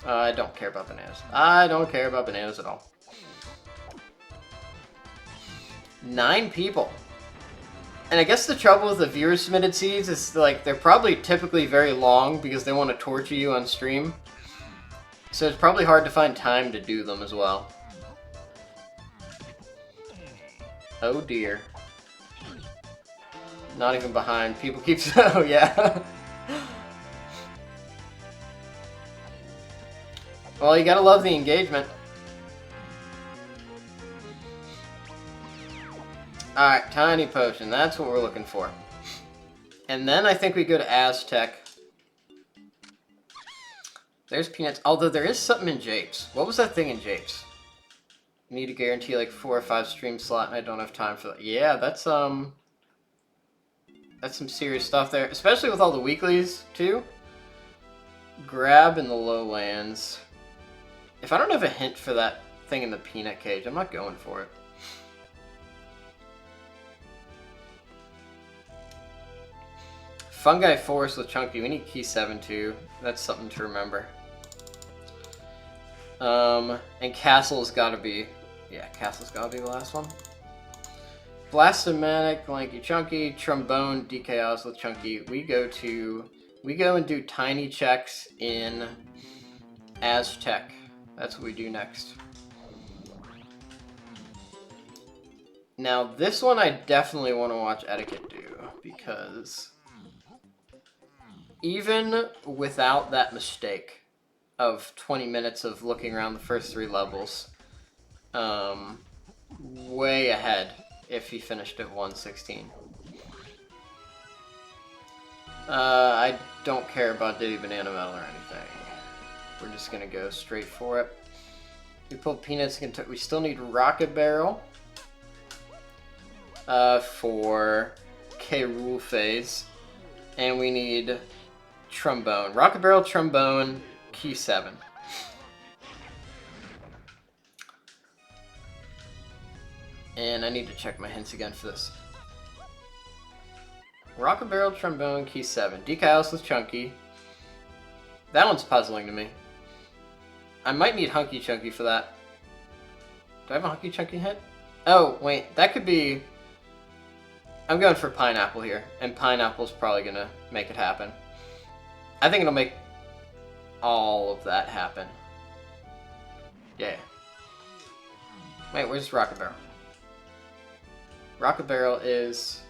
I don't care about bananas. I don't care about bananas at all. 9 people. And I guess the trouble with the viewer submitted seeds is like they're probably typically very long because they want to torture you on stream. So it's probably hard to find time to do them as well. Oh dear. Not even behind. People keep... Oh yeah. Well, you gotta love the engagement. Alright, tiny potion. That's what we're looking for. And then I think we go to Aztec. There's peanuts. Although there is something in Japes. What was that thing in Japes? Need to guarantee like 4 or 5 stream slot, and I don't have time for that. Yeah, that's some serious stuff there. Especially with all the weeklies, too. Grab in the lowlands. If I don't have a hint for that thing in the peanut cage, I'm not going for it. Fungi Forest with Chunky. We need key 7 too. That's something to remember. And Castle's gotta be... Yeah, Castle's gotta be the last one. Blastomatic, Lanky Chunky, Trombone, DK with Chunky. We go and do tiny checks in Aztec. That's what we do next. Now, this one I definitely want to watch Etiquette do, because even without that mistake of 20 minutes of looking around the first 3 levels, way ahead if he finished at 116. I don't care about Diddy Banana Metal or anything. We're just gonna go straight for it. We pulled Peanuts, we still need Rocket Barrel for K. Rool phase. And we need Trombone. Rocket Barrel, Trombone, key 7. And I need to check my hints again for this. Rocket Barrel, Trombone, key 7. DK with Chunky. That one's puzzling to me. I might need Hunky Chunky for that. Do I have a Hunky Chunky hint? Oh, wait, that could be... I'm going for Pineapple here, and Pineapple's probably gonna make it happen. I think it'll make all of that happen. Yeah. Wait, where's Rocket Barrel? Rocket Barrel is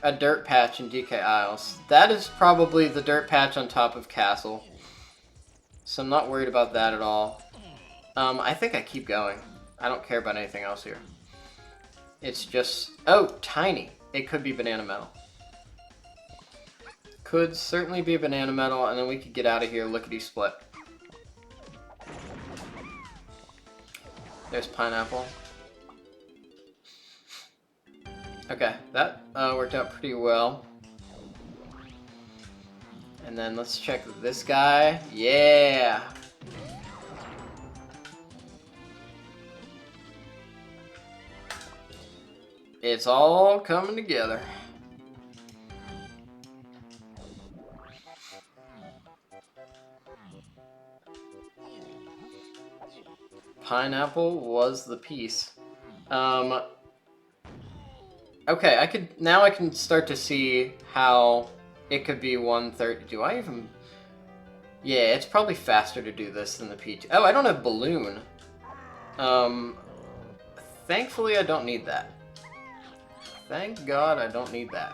a dirt patch in DK Isles. That is probably the dirt patch on top of Castle. So I'm not worried about that at all. I think I keep going. I don't care about anything else here. It's just... Oh, tiny. It could be Banana Metal. Could certainly be Banana Metal, and then we could get out of here lickety-split. There's Pineapple. Okay, that worked out pretty well. And then let's check this guy. Yeah! It's all coming together. Pineapple was the piece. Okay, now I can start to see how it could be 130. Do I even... Yeah, it's probably faster to do this than the P2. Oh, I don't have Balloon. Thankfully I don't need that. Thank God I don't need that.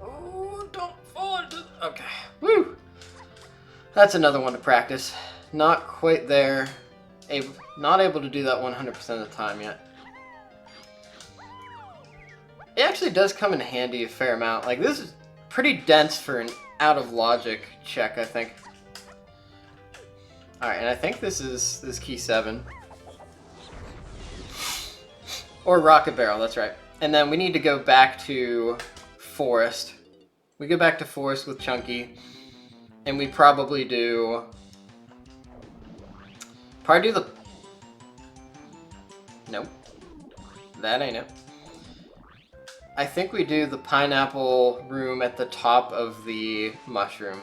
Oh, don't fall into... Okay. Woo! That's another one to practice. Not quite there. Not able to do that 100% of the time yet. It actually does come in handy a fair amount. Like, this is pretty dense for an out-of-logic check, I think. Alright, and I think this is key 7. Or Rocket Barrel, that's right. And then we need to go back to Forest. We go back to Forest with Chunky. And we probably do... Probably do the... Nope. That ain't it. I think we do the Pineapple room at the top of the mushroom.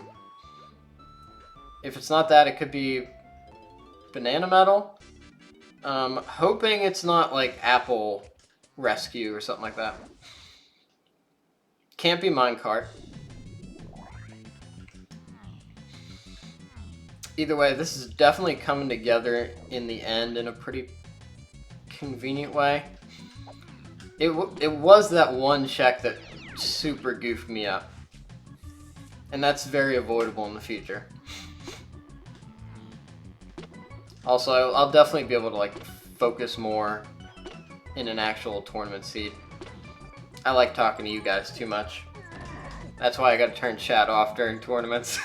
If it's not that, it could be Banana Metal. Hoping it's not like Apple Rescue or something like that. Can't be Minecart. Either way, this is definitely coming together in the end in a pretty convenient way. It was that one check that super goofed me up. And that's very avoidable in the future. Also, I'll definitely be able to like focus more in an actual tournament seed. I like talking to you guys too much. That's why I gotta turn chat off during tournaments.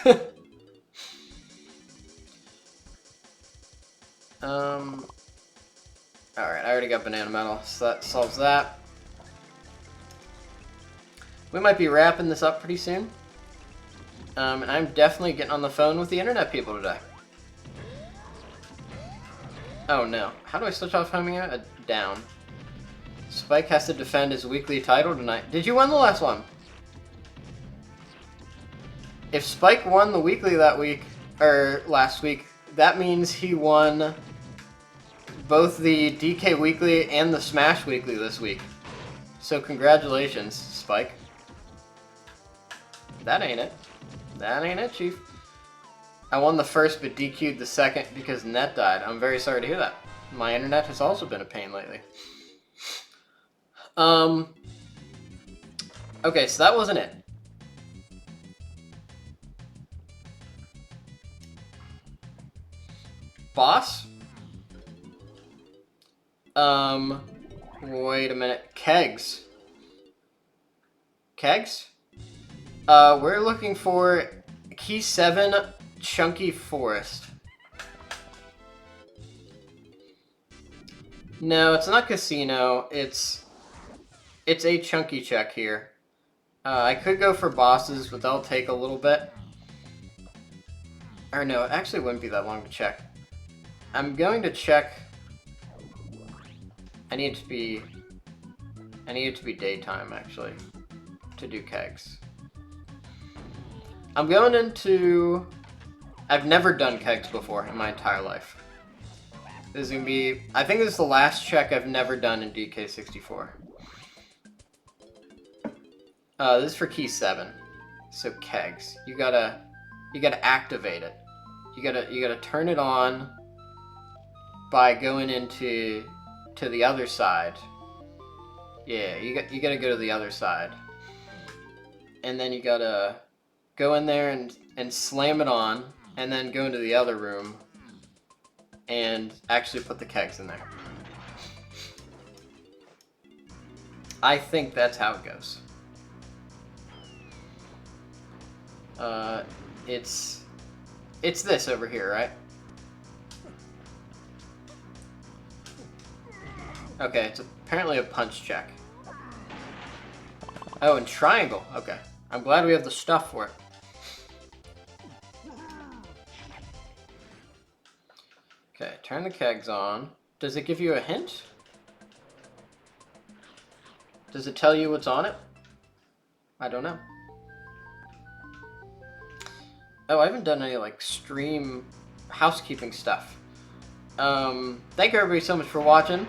Alright, I already got Banana Metal, so that solves that. We might be wrapping this up pretty soon. And I'm definitely getting on the phone with the internet people today. Oh no. How do I switch off homing out? Down. Spike has to defend his weekly title tonight. Did you win the last one? If Spike won the weekly that week, or last week, that means he won both the DK weekly and the Smash weekly this week. So congratulations, Spike. That ain't it. That ain't it, Chief. I won the first but DQ'd the second because net died. I'm very sorry to hear that. My internet has also been a pain lately. Okay, so that wasn't it. Boss? Wait a minute. Kegs. Kegs? We're looking for Key 7, Chunky Forest. No, it's not Casino. It's a chunky check here. I could go for bosses, but that'll take a little bit. Or no, it actually wouldn't be that long to check. I'm going to check. I need it to be daytime, actually, to do kegs. I'm going into... I've never done kegs before in my entire life. This is going to be... I think this is the last check I've never done in DK64. This is for Key 7. So kegs. You gotta activate it. You gotta turn it on by going into the other side. Yeah, you gotta go to the other side. And then you gotta go in there and slam it on, and then go into the other room and actually put the kegs in there. I think that's how it goes. It's this over here, right? Okay, it's apparently a punch check. Oh, and triangle. Okay. I'm glad we have the stuff for it. Okay, turn the kegs on. Does it give you a hint? Does it tell you what's on it? I don't know. Oh, I haven't done any, like, stream housekeeping stuff. Thank you everybody so much for watching.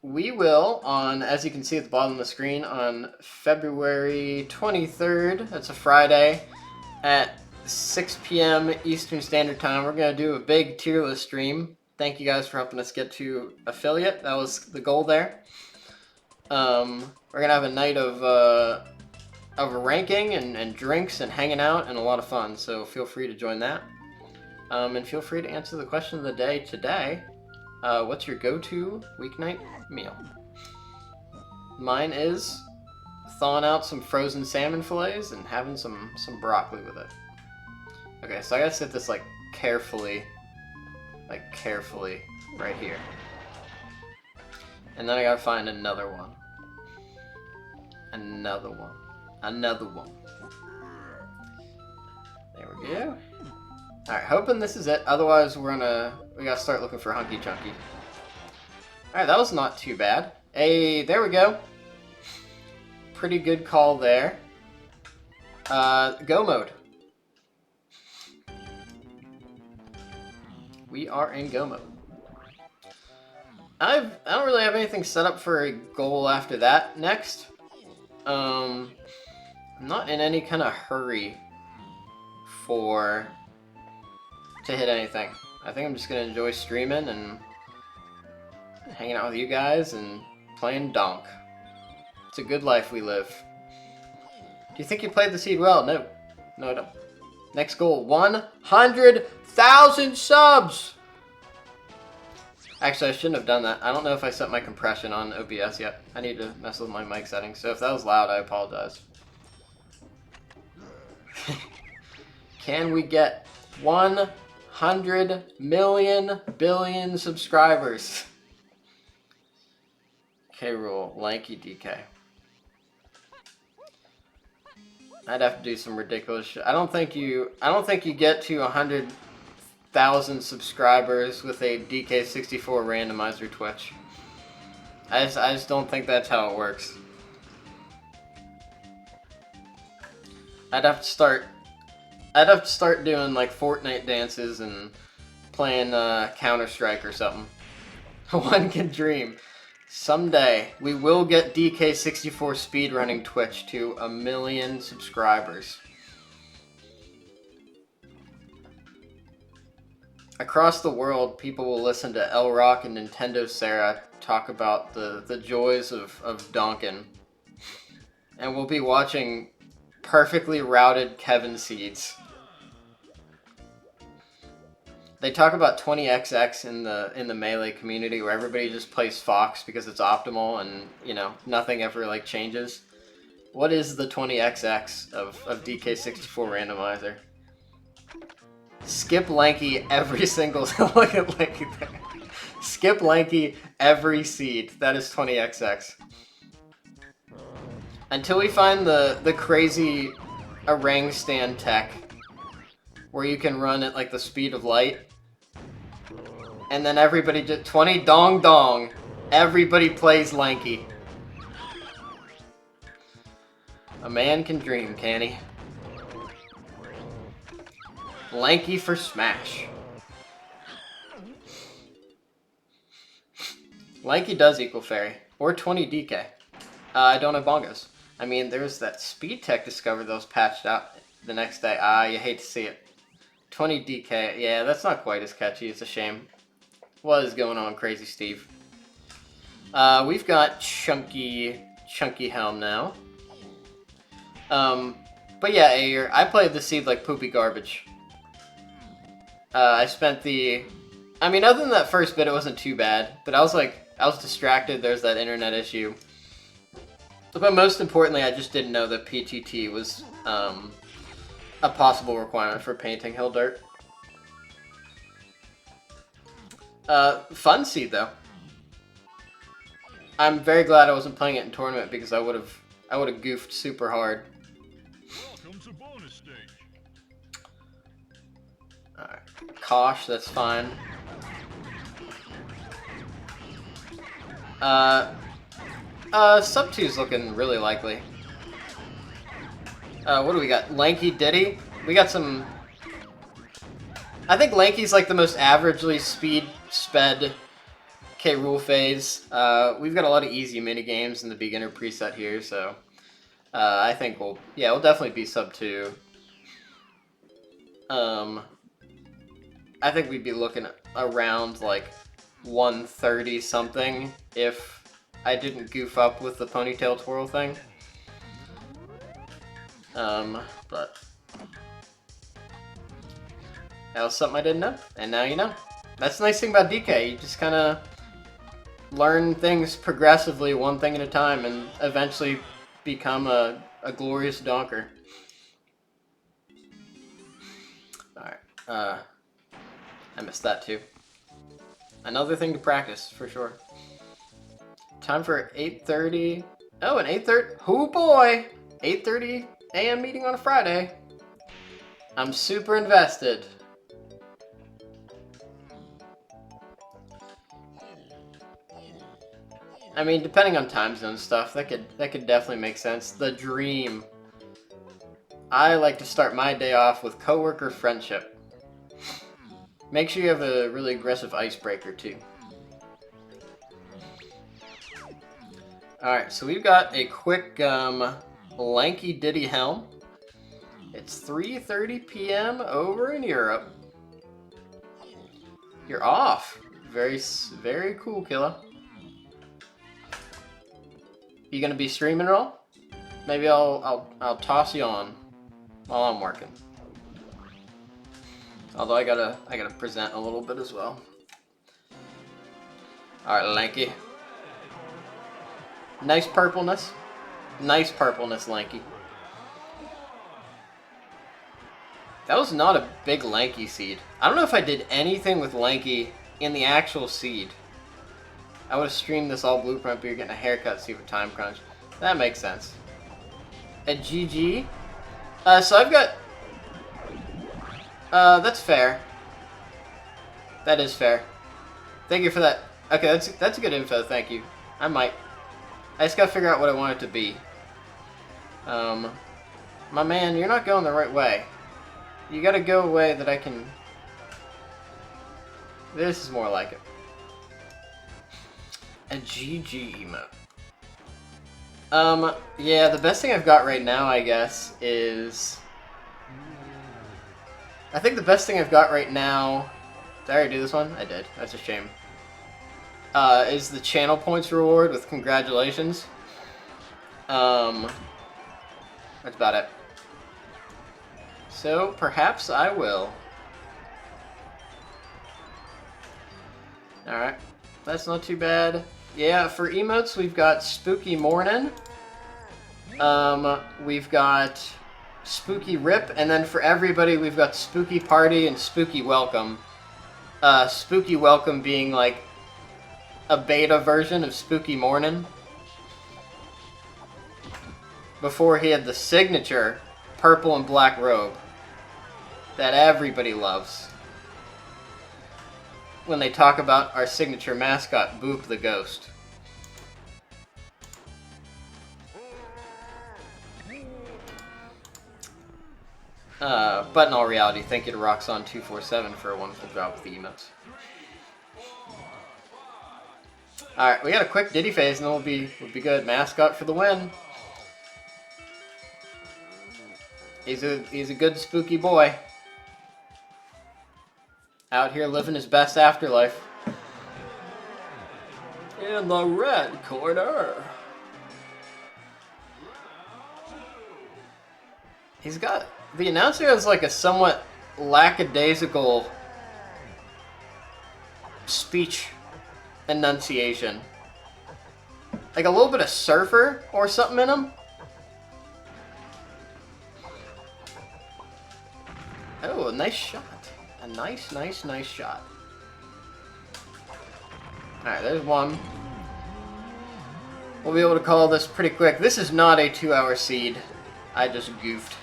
We will, as you can see at the bottom of the screen, on February 23rd, that's a Friday, at 6 p.m. Eastern Standard Time, we're going to do a big tier list stream. Thank you guys for helping us get to affiliate. That was the goal there. We're going to have a night of ranking and drinks and hanging out and a lot of fun, so feel free to join that. And feel free to answer the question of the day today. What's your go-to weeknight meal? Mine is thawing out some frozen salmon fillets and having some broccoli with it. Okay, so I gotta set this like carefully right here. And then I gotta find another one. Another one. Another one. There we go. Alright, hoping this is it. Otherwise, we gotta start looking for Hunky Chunky. Alright, that was not too bad. Hey, there we go. Pretty good call there. Go mode. We are in go mode. I don't really have anything set up for a goal after that next. I'm not in any kind of hurry to hit anything. I think I'm just gonna enjoy streaming and hanging out with you guys and playing Donk. It's a good life we live. Do you think you played the seed well? No. No, I don't. Next goal, 100,000 subs! Actually, I shouldn't have done that. I don't know if I set my compression on OBS yet. I need to mess with my mic settings, so if that was loud, I apologize. Can we get 100 million billion subscribers? K-Rule, lanky DK. I'd have to do some ridiculous shit. I don't think you get to 100,000 subscribers with a DK64 Randomizer Twitch. I just don't think that's how it works. I'd have to start doing like Fortnite dances and playing Counter-Strike or something. One can dream. Someday we will get DK64 speedrunning Twitch to 1 million subscribers. Across the world, people will listen to El Rock and Nintendo Sarah talk about the joys of donkin. And we'll be watching perfectly routed Kevin seeds. They talk about 20XX in the Melee community where everybody just plays Fox because it's optimal and, you know, nothing ever like changes. What is the 20XX of DK64 Randomizer? Skip Lanky every single look at Lanky there. Skip Lanky every seed. That is 20XX. Until we find the crazy orang stand tech where you can run at like the speed of light. And then everybody just 20 dong dong. Everybody plays Lanky. A man can dream, can he? Lanky for Smash. Lanky does equal Fairy. Or 20 DK. I don't have bongos. I mean, there's that speed tech discovered that was patched out the next day. You hate to see it. 20 DK. Yeah, that's not quite as catchy. It's a shame. What is going on, Crazy Steve? We've got Chunky Helm now. But yeah, Ayer, I played the seed like poopy garbage. I spent I mean, other than that first bit, it wasn't too bad. But I was distracted. There's that internet issue. But most importantly, I just didn't know that PTT was a possible requirement for painting Hill Dirt. Fun seed though. I'm very glad I wasn't playing it in tournament because I would have goofed super hard. Welcome to bonus stage. Alright. Kosh, that's fine. Sub 2's looking really likely. What do we got? Lanky Diddy? We got some... I think Lanky's like the most averagely sped K rule phase. We've got a lot of easy mini games in the beginner preset here, so I think we'll definitely be sub 2. I think we'd be looking around like 130 something if I didn't goof up with the ponytail twirl thing. But that was something I didn't know, and now you know. That's the nice thing about DK, you just kind of learn things progressively, one thing at a time, and eventually become a glorious donker. Alright, I missed that too. Another thing to practice, for sure. Time for 8:30. Oh, an 8:30. Oh boy! 8:30 a.m. meeting on a Friday. I'm super invested. I mean, depending on time zone stuff, that could definitely make sense. The dream. I like to start my day off with coworker friendship. Make sure you have a really aggressive icebreaker too. Alright, so we've got a quick Lanky Diddy Helm. It's 3:30 p.m. over in Europe. You're off. Very, very cool, Killa. You gonna be streaming at all? Maybe I'll toss you on while I'm working. Although I gotta present a little bit as well. Alright, Lanky. Nice purpleness. Nice purpleness, Lanky. That was not a big Lanky seed. I don't know if I did anything with Lanky in the actual seed. I would have streamed this all blueprint, but you're getting a haircut, see for time crunch. That makes sense. A GG. So I've got... that's fair. That is fair. Thank you for that. Okay, that's good info, thank you. I just gotta figure out what I want it to be. My man, you're not going the right way. You gotta go a way that I can... This is more like it. A GG emote. Yeah, the best thing I've got right now, I guess, is... I think the best thing I've got right now... Did I already do this one? I did. That's a shame. Is the channel points reward with congratulations. That's about it. So, perhaps I will. Alright. That's not too bad. Yeah, for emotes, we've got Spooky Morning. We've got Spooky Rip, and then for everybody, we've got Spooky Party and Spooky Welcome. Spooky Welcome being like a beta version of Spooky Morning. Before he had the signature purple and black robe that everybody loves. When they talk about our signature mascot, Boop the Ghost. But in all reality, thank you to Roxon247 for a wonderful job with the emotes. Alright, we got a quick Diddy phase and then we'll be good. Mascot for the win. He's a good spooky boy. Out here living his best afterlife. In the red corner. He's got... The announcer has like a somewhat lackadaisical speech enunciation. Like a little bit of surfer or something in him. Oh, a nice shot. A nice shot. Alright, there's one. We'll be able to call this pretty quick. This is not a 2-hour seed. I just goofed.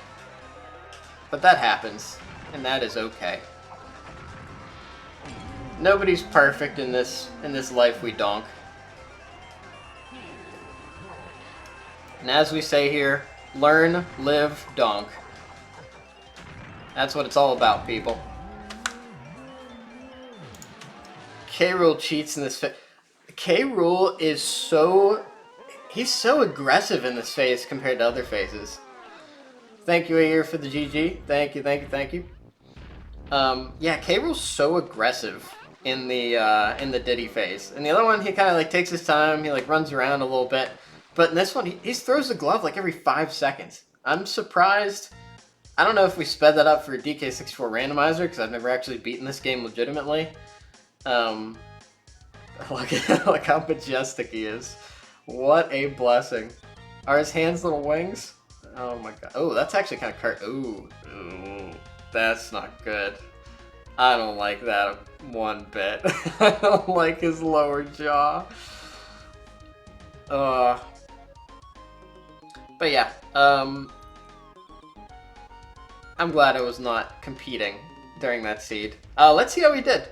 But that happens. And that is okay. Nobody's perfect in this life we donk. And as we say here, learn, live, donk. That's what it's all about, people. K-Rool cheats in this phase. K-Rool is so... He's so aggressive in this phase compared to other phases. Thank you, Ayer, for the GG. Thank you. Yeah, K-Rool's so aggressive in the Diddy phase. And the other one, he kind of like takes his time. He like runs around a little bit. But in this one, he throws the glove like every 5 seconds. I'm surprised. I don't know if we sped that up for DK64 Randomizer, because I've never actually beaten this game legitimately. Look how majestic he is. What a blessing. Are his hands little wings? Oh my god. Oh, that's actually kind of curt. Ooh, that's not good. I don't like that one bit. I don't like his lower jaw. But yeah, I'm glad I was not competing during that seed. Let's see how we did.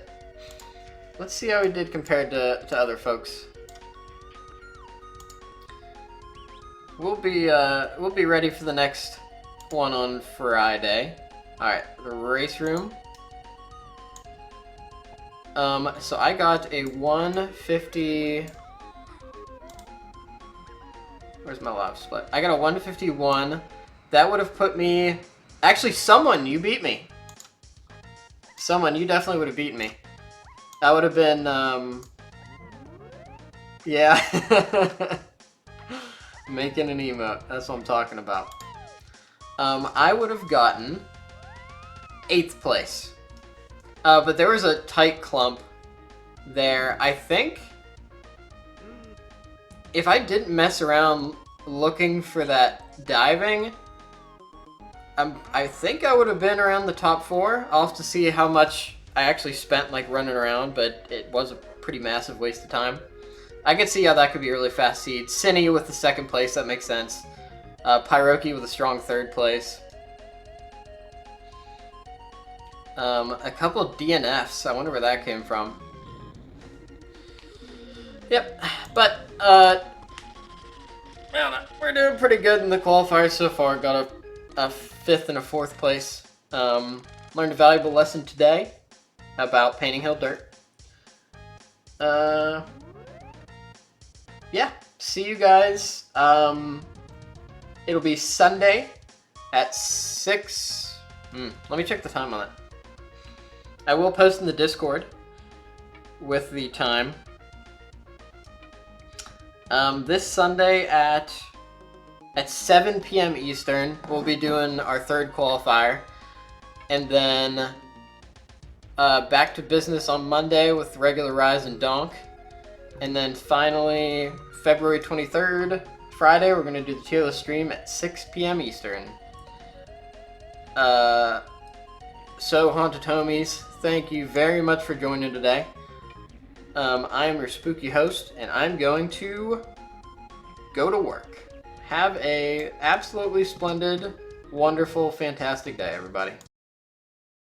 Let's see how we did compared to other folks. We'll be ready for the next one on Friday. Alright, the race room. So I got a 150... Where's my lap split? I got a 151. That would have put me... Actually, someone, you beat me. Someone, you definitely would have beaten me. That would have been, yeah. Making an emote. That's what I'm talking about. I would have gotten 8th place. But there was a tight clump there. I think if I didn't mess around looking for that diving, I think I would have been around the top 4. I'll have to see how much I actually spent like running around, but it was a pretty massive waste of time. I could see how that could be a really fast seed. Cinny with the 2nd place, that makes sense. Pyroki with a strong 3rd place. A couple of DNFs. I wonder where that came from. Yep, but I don't know. We're doing pretty good in the qualifiers so far. Got a 5th and a 4th place. Learned a valuable lesson today about painting hill dirt. Yeah, see you guys. It'll be Sunday at 6. Let me check the time on it. I will post in the Discord with the time. This Sunday at 7 p.m. Eastern, we'll be doing our 3rd qualifier. And then back to business on Monday with regular Rise and Donk. And then finally, February 23rd, Friday, we're going to do the tier list stream at 6 p.m. Eastern. So, Haunted Homies, thank you very much for joining today. I am your spooky host, and I'm going to go to work. Have a absolutely splendid, wonderful, fantastic day, everybody.